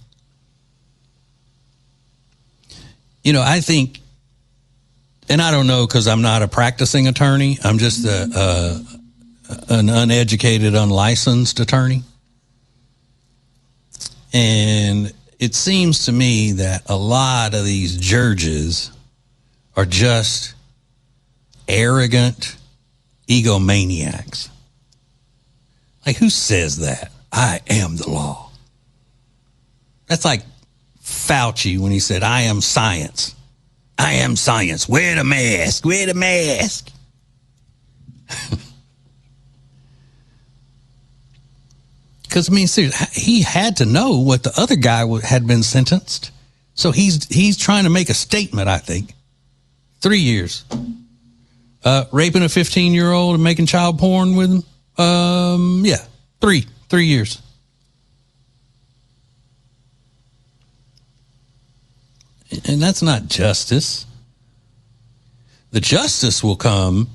I think, and I don't know because I'm not a practicing attorney. I'm just an uneducated, unlicensed attorney. And it seems to me that a lot of these judges are just arrogant egomaniacs. Like, who says that? I am the law. That's like Fauci when he said, I am science. I am science. Wear the mask. Wear the mask. Because, I mean, seriously, he had to know what the other guy had been sentenced. So he's trying to make a statement, I think. 3 years. Raping a 15-year-old and making child porn with him? Yeah, 3 years. And that's not justice. The justice will come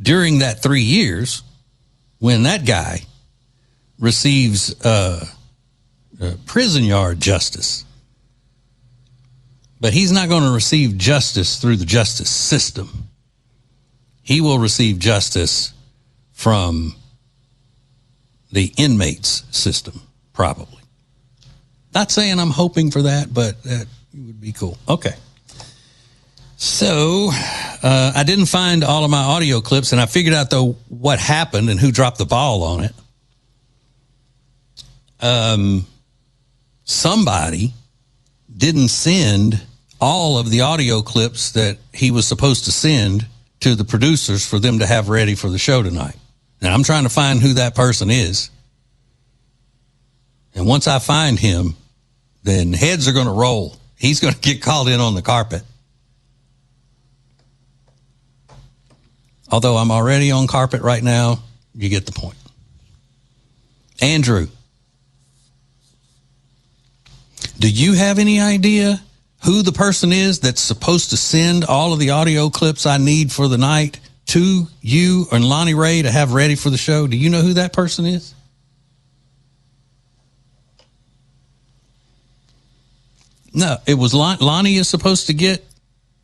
during that 3 years when that guy receives prison yard justice. But he's not going to receive justice through the justice system. He will receive justice from the inmates system, probably. Not saying I'm hoping for that, but that would be cool. Okay. So I didn't find all of my audio clips, and I figured out, though, what happened and who dropped the ball on it. Somebody didn't send all of the audio clips that he was supposed to send to the producers for them to have ready for the show tonight. Now, I'm trying to find who that person is. And once I find him, then heads are going to roll. He's going to get called in on the carpet. Although I'm already on carpet right now, you get the point. Andrew, do you have any idea who the person is that's supposed to send all of the audio clips I need for the night to you and Lonnie Ray to have ready for the show? Do you know who that person is? No, it was Lonnie is supposed to get.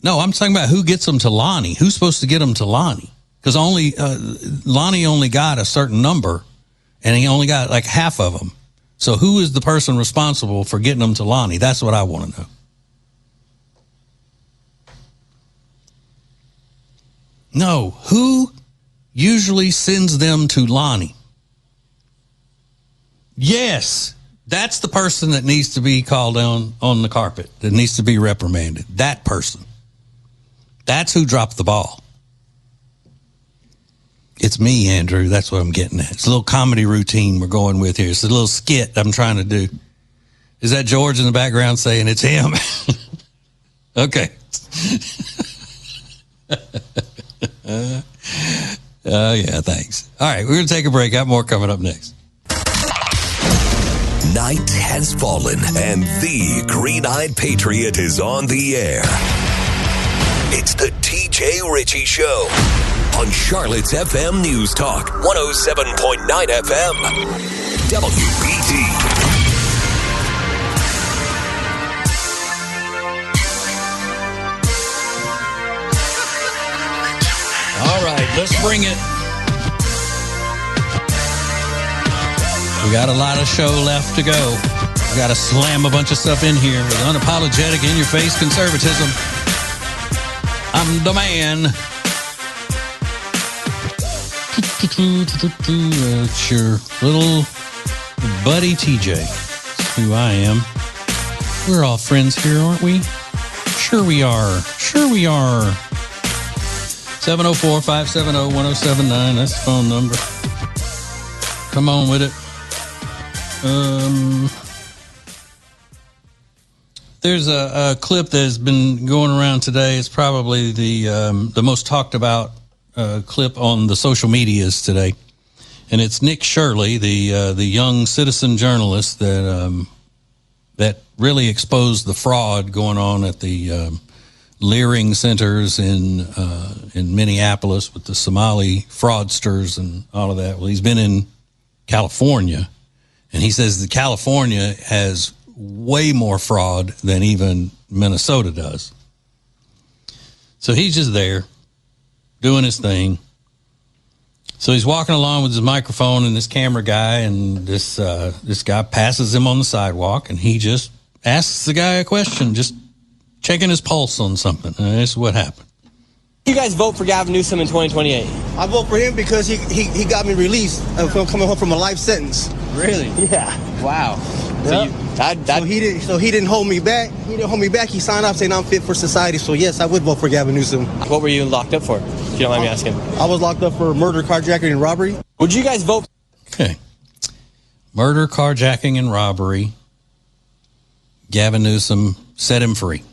No, I'm talking about who gets them to Lonnie. Who's supposed to get them to Lonnie? Because Lonnie only got a certain number, and he only got like half of them. So who is the person responsible for getting them to Lonnie? That's what I want to know. No, who usually sends them to Lonnie? Yes, that's the person that needs to be called on the carpet, that needs to be reprimanded. That person. That's who dropped the ball. It's me, Andrew. That's what I'm getting at. It's a little comedy routine we're going with here. It's a little skit I'm trying to do. Is that George in the background saying it's him? Okay. Yeah, thanks. All right, we're going to take a break. Got more coming up next. Night has fallen, and the Green-Eyed Patriot is on the air. It's the TJ Ritchie Show on Charlotte's FM News Talk, 107.9 FM, WBT. All right, let's bring it. We got a lot of show left to go. We got to slam a bunch of stuff in here with unapologetic, in-your-face conservatism. I'm the man. It's your little buddy TJ. That's who I am. We're all friends here, aren't we? Sure we are. Sure we are. 704-570-1079. That's the phone number. Come on with it. There's a clip that's been going around today. It's probably the most talked about clip on the social medias today, and it's Nick Shirley, the young citizen journalist that really exposed the fraud going on at the Leering centers in Minneapolis with the Somali fraudsters and all of that. Well, he's been in California, and he says that California has way more fraud than even Minnesota does. So he's just there doing his thing. So he's walking along with his microphone and this camera guy, and this guy passes him on the sidewalk, and he just asks the guy a question, just checking his pulse on something. And this is what happened. You guys vote for Gavin Newsom in 2028? I vote for him because he got me released from coming home from a life sentence. Really? Yeah. Wow. Yep. So he didn't hold me back. He didn't hold me back. He signed off saying I'm fit for society. So yes, I would vote for Gavin Newsom. What were you locked up for, if you don't mind me asking? I was locked up for murder, carjacking, and robbery. Would you guys vote? Okay. Murder, carjacking, and robbery. Gavin Newsom set him free.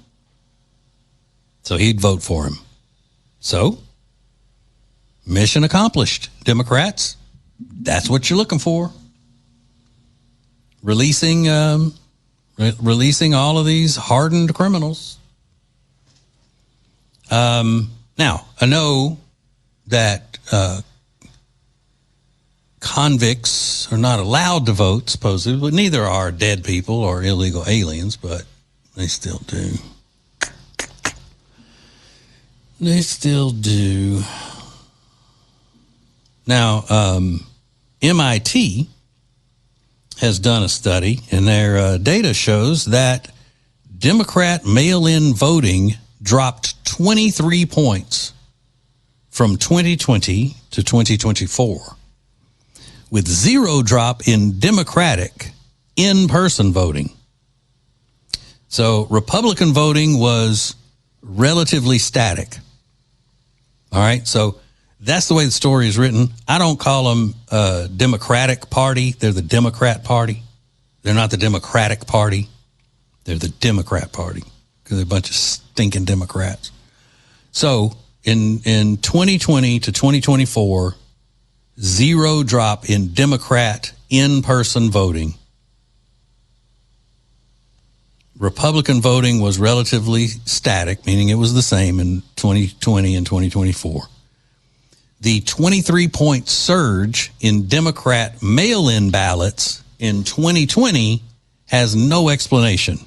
So he'd vote for him. So, mission accomplished. Democrats, that's what you're looking for. Releasing all of these hardened criminals. Now, I know that convicts are not allowed to vote, supposedly, but neither are dead people or illegal aliens, but they still do. They still do. Now, MIT has done a study, and their data shows that Democrat mail-in voting dropped 23 points from 2020 to 2024, with zero drop in Democratic in-person voting. So Republican voting was relatively static. All right, so that's the way the story is written. I don't call them Democratic Party. They're the Democrat Party. They're not the Democratic Party. They're the Democrat Party because they're a bunch of stinking Democrats. So in 2020 to 2024, zero drop in Democrat in-person voting. Republican voting was relatively static, meaning it was the same in 2020 and 2024. The 23-point surge in Democrat mail-in ballots in 2020 has no explanation.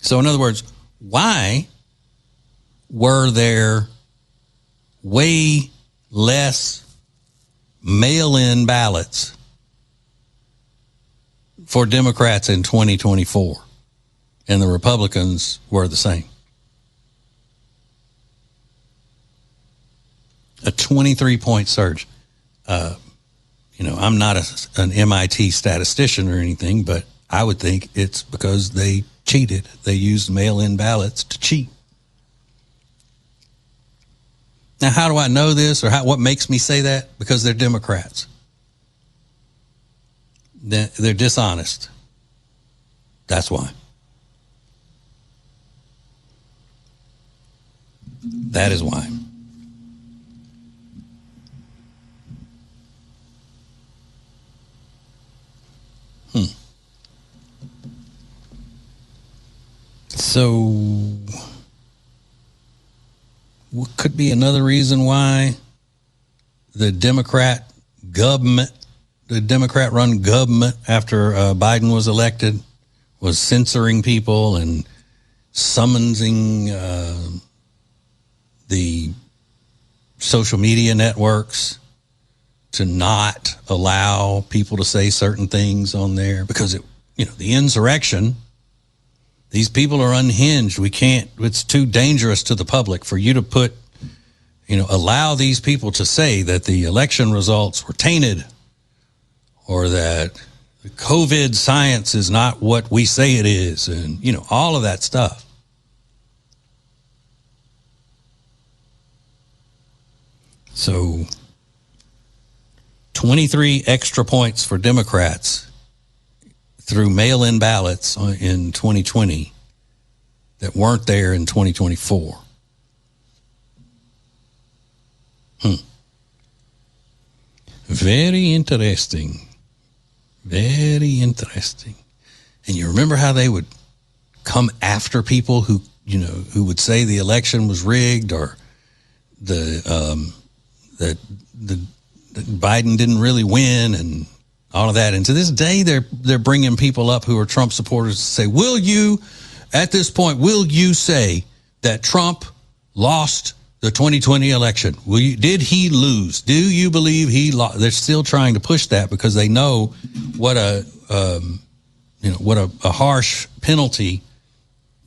So, in other words, why were there way less mail-in ballots for Democrats in 2024, and the Republicans were the same? A 23-point surge. I'm not an MIT statistician or anything, but I would think it's because they cheated. They used mail-in ballots to cheat. Now, how do I know this, or what makes me say that? Because they're Democrats. They're dishonest. That's why. That is why. So, what could be another reason why the Democrat-run government after Biden was elected was censoring people and summoning the social media networks to not allow people to say certain things on there because the insurrection, these people are unhinged. It's too dangerous to the public for you to allow these people to say that the election results were tainted or that the COVID science is not what we say it is, and, all of that stuff. So 23 extra points for Democrats through mail-in ballots in 2020 that weren't there in 2024. Very interesting. Very interesting. And you remember how they would come after people who would say the election was rigged or that Biden didn't really win and all of that. And to this day, they're bringing people up who are Trump supporters to say, will you say that Trump lost the 2020 election? Did he lose? Do you believe he lost? They're still trying to push that because they know what a harsh penalty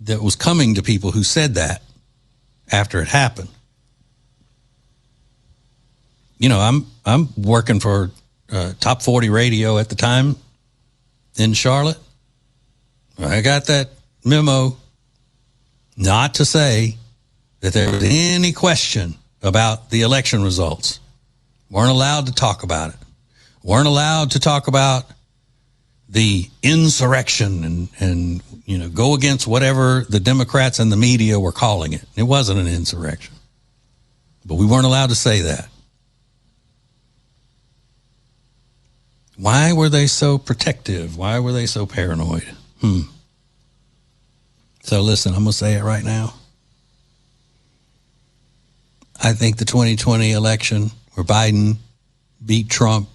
that was coming to people who said that after it happened. I'm working for Top 40 Radio at the time in Charlotte. I got that memo not to say that there was any question about the election results. Weren't allowed to talk about it. Weren't allowed to talk about the insurrection and go against whatever the Democrats and the media were calling it. It wasn't an insurrection. But we weren't allowed to say that. Why were they so protective? Why were they so paranoid? So listen, I'm going to say it right now. I think the 2020 election where Biden beat Trump,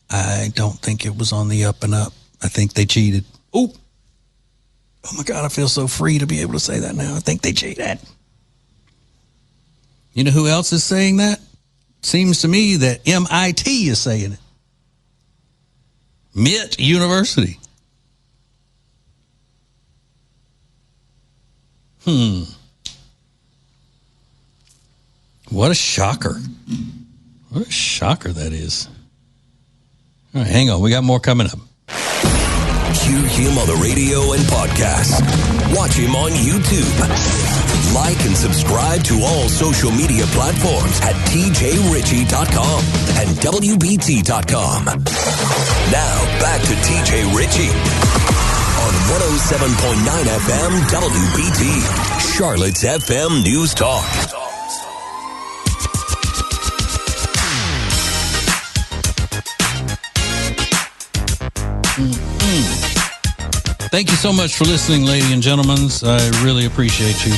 I don't think it was on the up and up. I think they cheated. Oh my God, I feel so free to be able to say that now. I think they cheated. You know who else is saying that? Seems to me that MIT is saying it. Mitt University. What a shocker. What a shocker that is. All right, hang on. We got more coming up. Hear him on the radio and podcast. Watch him on YouTube. Like and subscribe to all social media platforms at tjritchie.com and wbt.com. Now back to TJ Ritchie on 107.9 FM WBT, Charlotte's FM News Talk. Thank you so much for listening, ladies and gentlemen. I really appreciate you.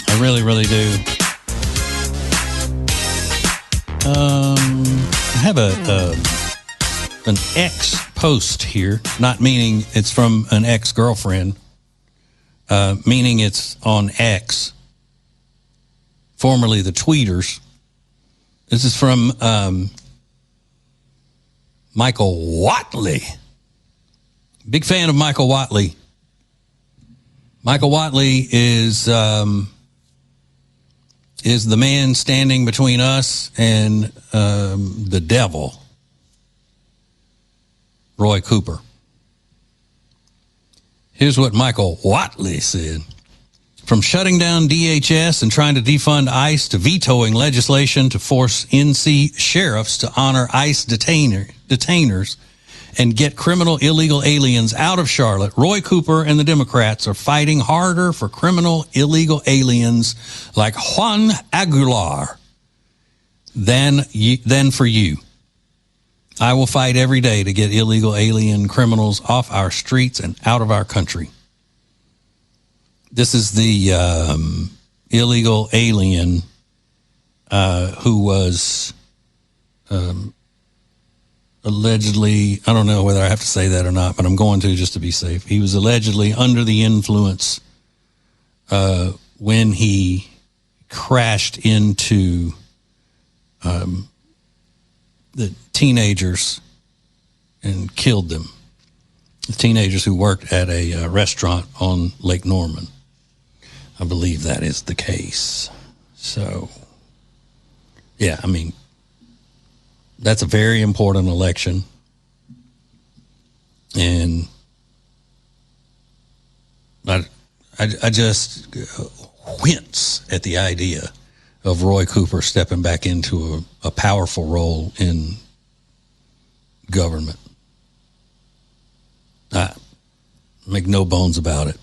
I really, really do. I have an ex post here, not meaning it's from an ex-girlfriend, meaning it's on X, formerly the Tweeters. This is from Michael Watley. Big fan of Michael Watley. Michael Watley is the man standing between us and the devil, Roy Cooper. Here's what Michael Watley said. From shutting down DHS and trying to defund ICE to vetoing legislation to force NC sheriffs to honor ICE detainers and get criminal illegal aliens out of Charlotte, Roy Cooper and the Democrats are fighting harder for criminal illegal aliens like Juan Aguilar than for you. I will fight every day to get illegal alien criminals off our streets and out of our country. This is the illegal alien who was allegedly, I don't know whether I have to say that or not, but I'm going to just to be safe. He was allegedly under the influence when he crashed into the teenagers and killed them. The teenagers who worked at a restaurant on Lake Norman. I believe that is the case. So, yeah, I mean, that's a very important election. And I just wince at the idea of Roy Cooper stepping back into a powerful role in government. Make no bones about it.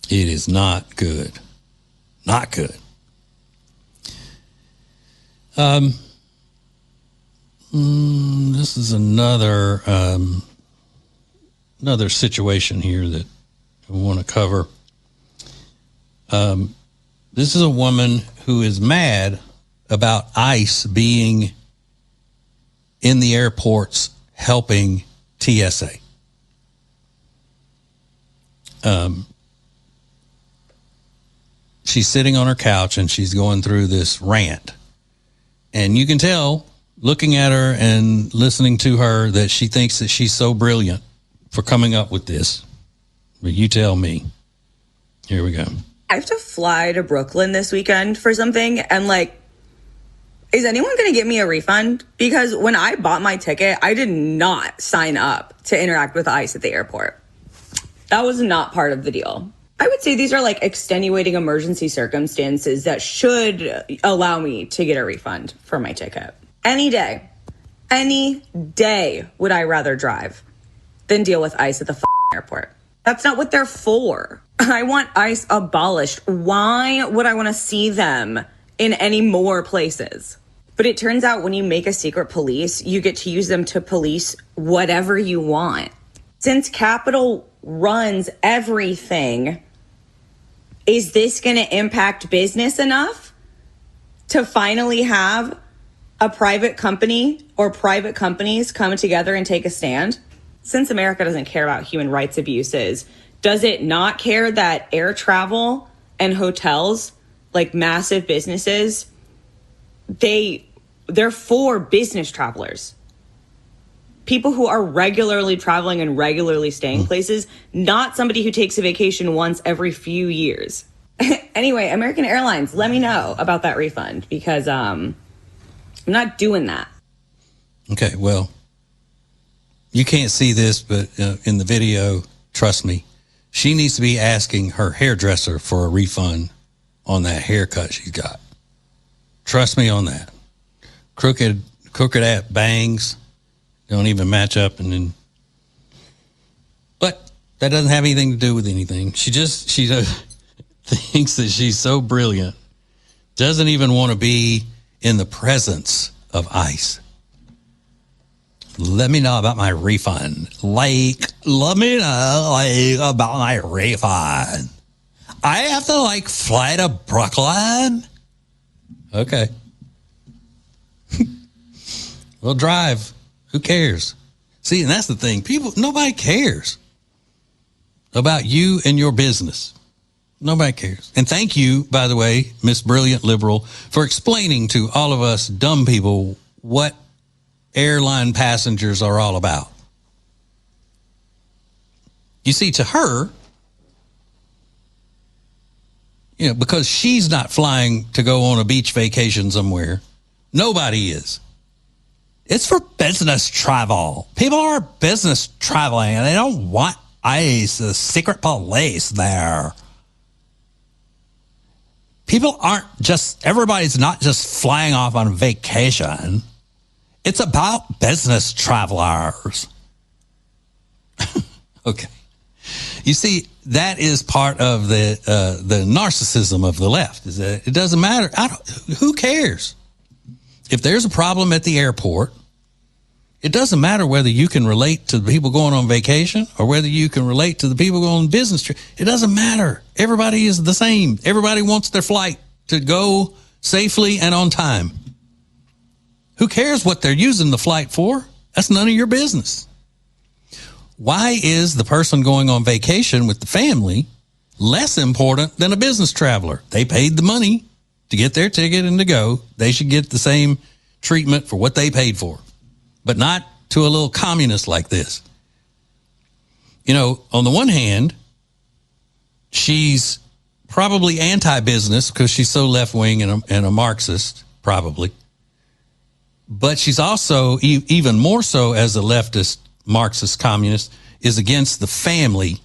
It is not good. Not good. This is another situation here that I want to cover. This is a woman who is mad about ICE being in the airports helping TSA. She's sitting on her couch and she's going through this rant. And you can tell, looking at her and listening to her, that she thinks that she's so brilliant for coming up with this. But you tell me. Here we go. I have to fly to Brooklyn this weekend for something, and is anyone going to give me a refund? Because when I bought my ticket, I did not sign up to interact with ICE at the airport. That was not part of the deal. I would say these are extenuating emergency circumstances that should allow me to get a refund for my ticket. Any day would I rather drive than deal with ICE at the airport. That's not what they're for. I want ICE abolished. Why would I want to see them in any more places? But it turns out when you make a secret police, you get to use them to police whatever you want. Since Capitol runs everything, is this going to impact business enough to finally have a private company or private companies come together and take a stand? Since America doesn't care about human rights abuses, does it not care that air travel and hotels, massive businesses, they're for business travelers? People who are regularly traveling and regularly staying places, not somebody who takes a vacation once every few years. Anyway, American Airlines, let me know about that refund, because I'm not doing that. Okay, well, you can't see this, but in the video, trust me, she needs to be asking her hairdresser for a refund on that haircut she's got. Trust me on that. Crooked at bangs don't even match up, but that doesn't have anything to do with anything. She thinks that she's so brilliant, doesn't even want to be in the presence of ICE. Let me know about my refund. Let me know about my refund. I have to fly to Brooklyn. Okay. We'll drive. Who cares? See, and that's the thing. Nobody cares about you and your business. Nobody cares. And thank you, by the way, Miss Brilliant Liberal, for explaining to all of us dumb people what airline passengers are all about. You see, to her, because she's not flying to go on a beach vacation somewhere, nobody is. It's for business travel. People are business traveling, and they don't want ICE, the secret police there. Everybody's not just flying off on vacation. It's about business travelers. Okay. You see, that is part of the narcissism of the left, is that it doesn't matter. Who cares? If there's a problem at the airport, it doesn't matter whether you can relate to the people going on vacation or whether you can relate to the people going on business trip. It doesn't matter. Everybody is the same. Everybody wants their flight to go safely and on time. Who cares what they're using the flight for? That's none of your business. Why is the person going on vacation with the family less important than a business traveler? They paid the money to get their ticket and to go. They should get the same treatment for what they paid for, but not to a little communist like this. On the one hand, she's probably anti-business because she's so left-wing and a Marxist, probably. But she's also, even more so as a leftist Marxist communist, is against the family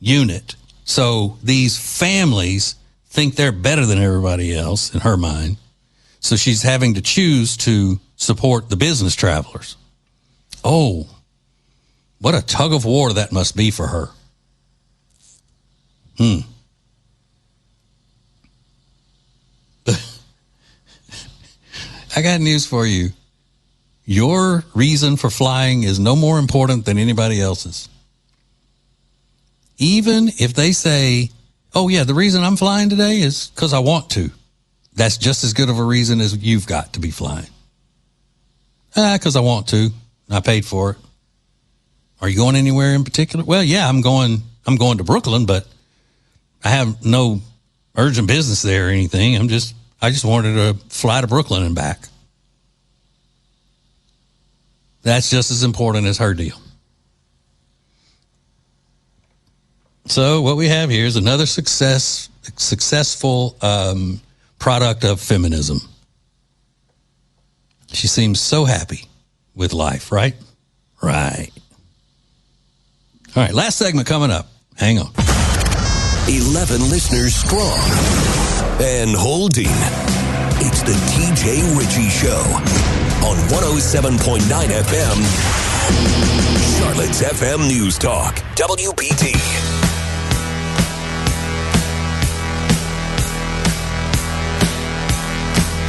unit. So these families think they're better than everybody else in her mind. So she's having to choose to support the business travelers Oh, what a tug of war that must be for her. I got news for you. Your reason for flying is no more important than anybody else's. Even if they say, oh, yeah, the reason I'm flying today is because I want to. That's just as good of a reason as you've got to be flying. Because I want to. I paid for it. Are you going anywhere in particular? Well, yeah, I'm going to Brooklyn, but I have no urgent business there or anything. I just wanted to fly to Brooklyn and back. That's just as important as her deal. So what we have here is another successful product of feminism. She seems so happy with life, right? Right. All right, last segment coming up. Hang on. 11 listeners strong and holding. It's the TJ Ritchie Show on 107.9 FM, Charlotte's FM News Talk, WPT.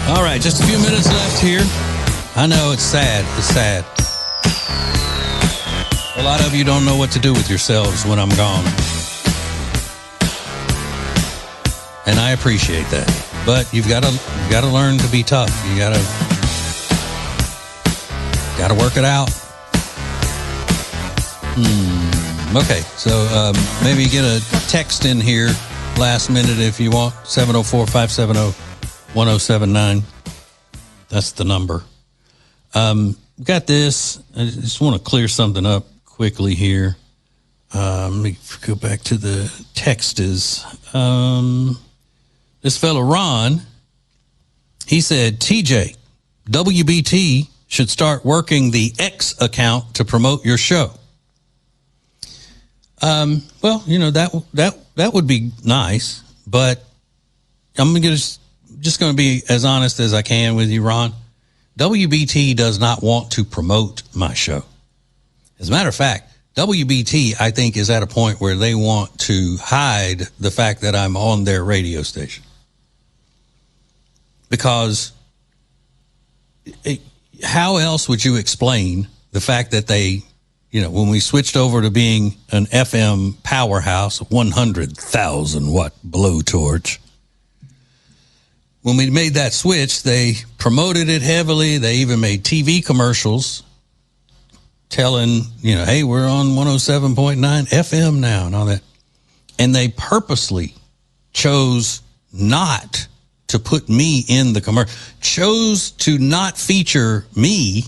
All right, just a few minutes left here. I know it's sad. It's sad. A lot of you don't know what to do with yourselves when I'm gone. And I appreciate that. But you've got to learn to be tough. You got to work it out. Okay, so maybe get a text in here last minute if you want. 704-570-1079. That's the number. Got this. I just want to clear something up quickly here. Let me go back to the text. This fella, Ron, he said, TJ, WBT should start working the X account to promote your show. Well, you know, that would be nice, but I'm just going to be as honest as I can with you, Ron. WBT does not want to promote my show. As a matter of fact, WBT, I think, is at a point where they want to hide the fact that I'm on their radio station. Because how else would you explain the fact that they, you know, when we switched over to being an FM powerhouse, 100,000 watt blowtorch, when we made that switch, they promoted it heavily. They even made TV commercials telling, you know, hey, we're on 107.9 FM now and all that. And they purposely chose not to put me in the commercial, chose to not feature me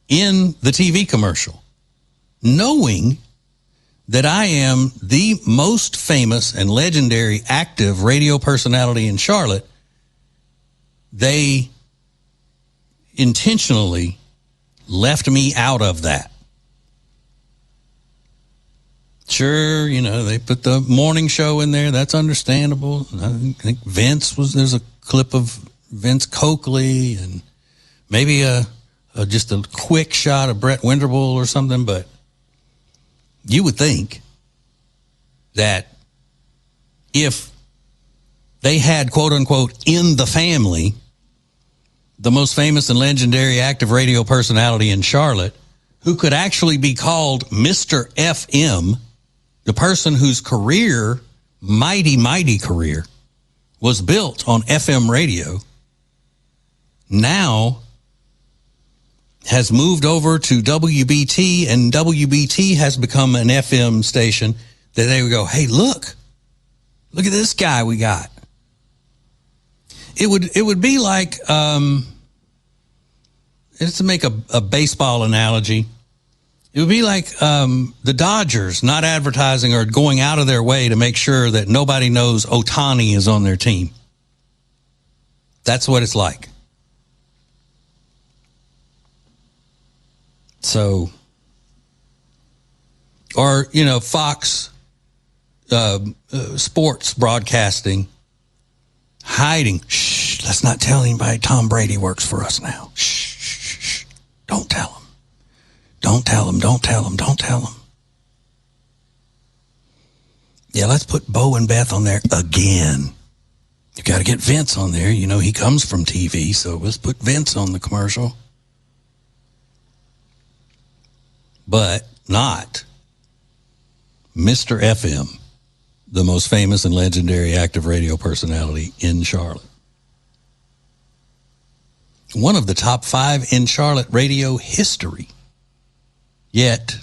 in the TV commercial, knowing that I am the most famous and legendary active radio personality in Charlotte. They intentionally left me out of that. Sure, you know, they put the morning show in there. That's understandable. I think there's a clip of Vince Coakley and maybe just a quick shot of Brett Winterbull or something. But you would think that if they had, quote unquote, in the family, the most famous and legendary active radio personality in Charlotte, who could actually be called Mr. FM, the person whose career, mighty career, was built on FM radio, now has moved over to WBT, and WBT has become an FM station that they would go, hey, look at this guy we got. It would be like, just to make a baseball analogy, it would be like the Dodgers not advertising or going out of their way to make sure that nobody knows Ohtani is on their team. That's what it's like. So, or, you know, Fox sports broadcasting, hiding. Shh, let's not tell anybody Tom Brady works for us now. Shh, don't tell him. Don't tell them. Don't tell them. Don't tell them. Yeah, let's put Bo and Beth on there again. You got to get Vince on there. You know, he comes from TV, so let's put Vince on the commercial. But not Mr. FM, the most famous and legendary active radio personality in Charlotte. One of the top 5 in Charlotte radio history. Yet,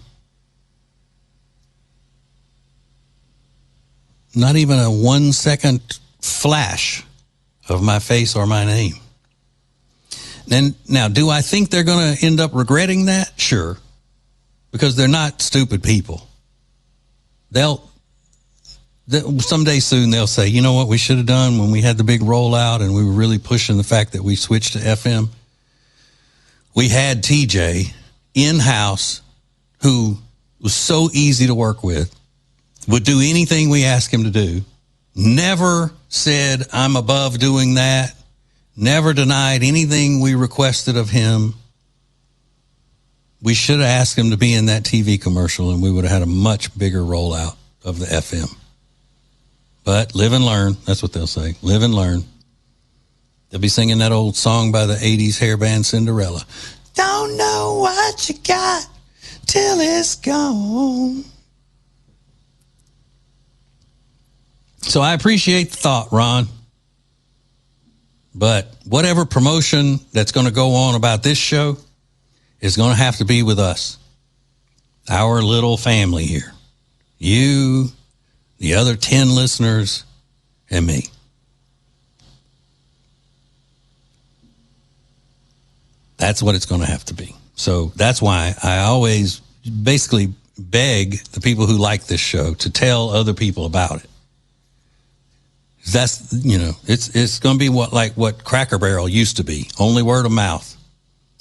not even a 1 second flash of my face or my name. And now, do I think they're going to end up regretting that? Sure. Because they're not stupid people. Someday soon they'll say, you know what we should have done when we had the big rollout and we were really pushing the fact that we switched to FM? We had TJ in-house who was so easy to work with, would do anything we asked him to do, never said, I'm above doing that, never denied anything we requested of him. We should have asked him to be in that TV commercial and we would have had a much bigger rollout of the FM. But live and learn. That's what they'll say. Live and learn. They'll be singing that old song by the 80s hair band Cinderella. Don't know what you got till it's gone. So I appreciate the thought, Ron. But whatever promotion that's going to go on about this show is going to have to be with us. Our little family here. You, the other 10 listeners, and me. That's what it's going to have to be. So that's why I always basically beg the people who like this show to tell other people about it. That's, you know, it's going to be what Cracker Barrel used to be. Only word of mouth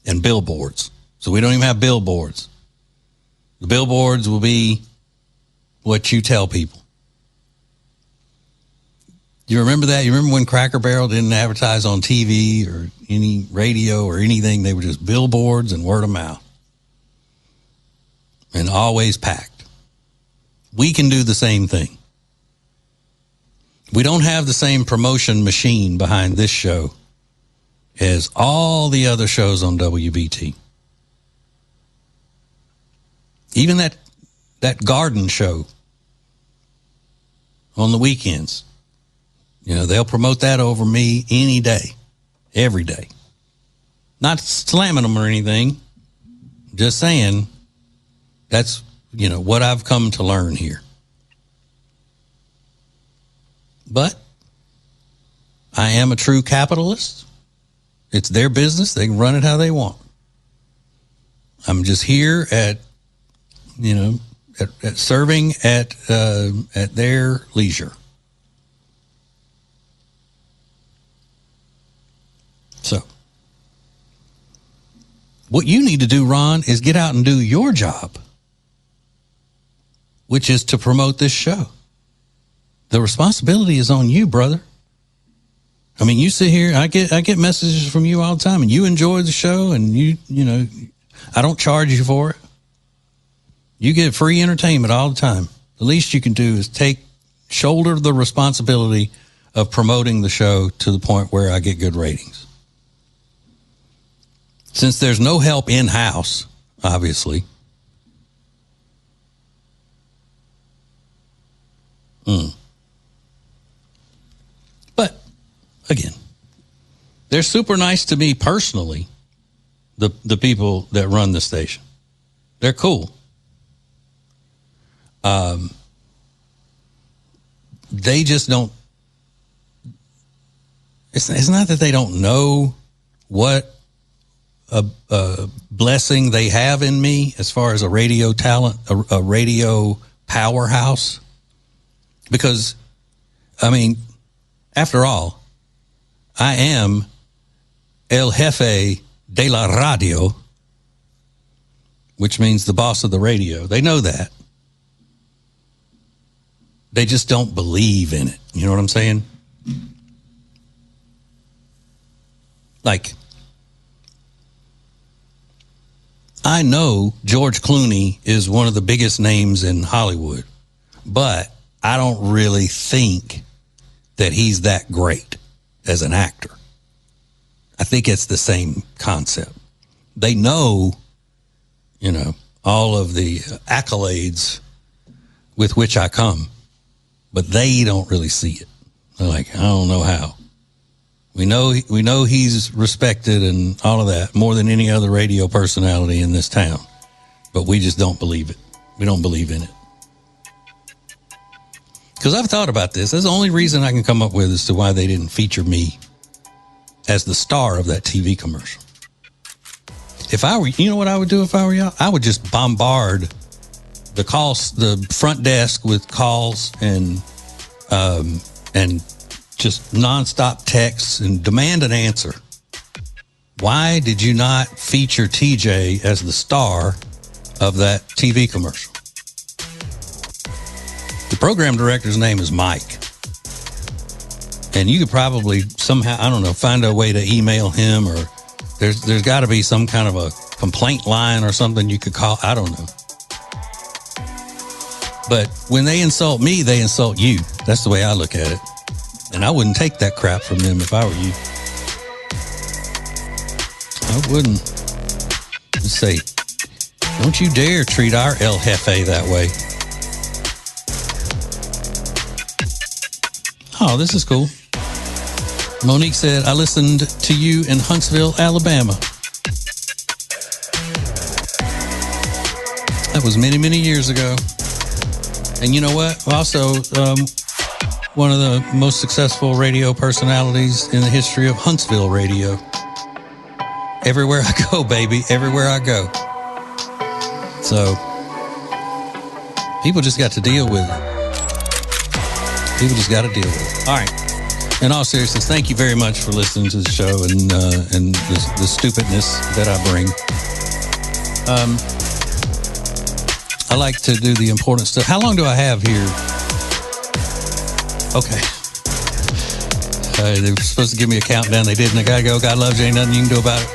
and billboards. So we don't even have billboards. The billboards will be what you tell people. You remember that? You remember when Cracker Barrel didn't advertise on TV or any radio or anything? They were just billboards and word of mouth. And always packed. We can do the same thing. We don't have the same promotion machine behind this show as all the other shows on WBT. Even that garden show on the weekends. You know, they'll promote that over me any day, every day. Not slamming them or anything. Just saying that's, you know, what I've come to learn here. But I am a true capitalist. It's their business. They can run it how they want. I'm just here at, you know, at serving at their leisure. So, what you need to do, Ron, is get out and do your job, which is to promote this show. The responsibility is on you, brother. I mean, you sit here, I get messages from you all the time, and you enjoy the show, and you know, I don't charge you for it. You get free entertainment all the time. The least you can do is shoulder the responsibility of promoting the show to the point where I get good ratings. Since there's no help in-house, obviously. But, again, they're super nice to me personally, the people that run the station. They're cool. They just don't, it's not that they don't know what a blessing they have in me as far as a radio talent, a radio powerhouse. Because, I mean, after all, I am El Jefe de la Radio, which means the boss of the radio. They know that. They just don't believe in it. You know what I'm saying? Like, I know George Clooney is one of the biggest names in Hollywood, but I don't really think that he's that great as an actor. I think it's the same concept. They know, all of the accolades with which I come, but they don't really see it. They're like, I don't know how. We know he's respected and all of that more than any other radio personality in this town, but we just don't believe it. We don't believe in it. Because I've thought about this. That's the only reason I can come up with as to why they didn't feature me as the star of that TV commercial. If I were, you know what I would do if I were y'all? I would just bombard the front desk with calls and just nonstop texts and demand an answer. Why did you not feature TJ as the star of that TV commercial? The program director's name is Mike. And you could probably somehow, I don't know, find a way to email him, or there's got to be some kind of a complaint line or something you could call. I don't know. But when they insult me, they insult you. That's the way I look at it. And I wouldn't take that crap from them if I were you. I wouldn't. Just say, don't you dare treat our El Jefe that way. Oh, this is cool. Monique said, I listened to you in Huntsville, Alabama. That was many, many years ago. And you know what? Also, one of the most successful radio personalities in the history of Huntsville radio. Everywhere I go, baby. Everywhere I go. So, people just got to deal with it. People just got to deal with it. All right. In all seriousness, thank you very much for listening to the show and the stupidness that I bring. I like to do the important stuff. How long do I have here? Okay. They were supposed to give me a countdown. They didn't. I gotta go. God loves you. Ain't nothing you can do about it.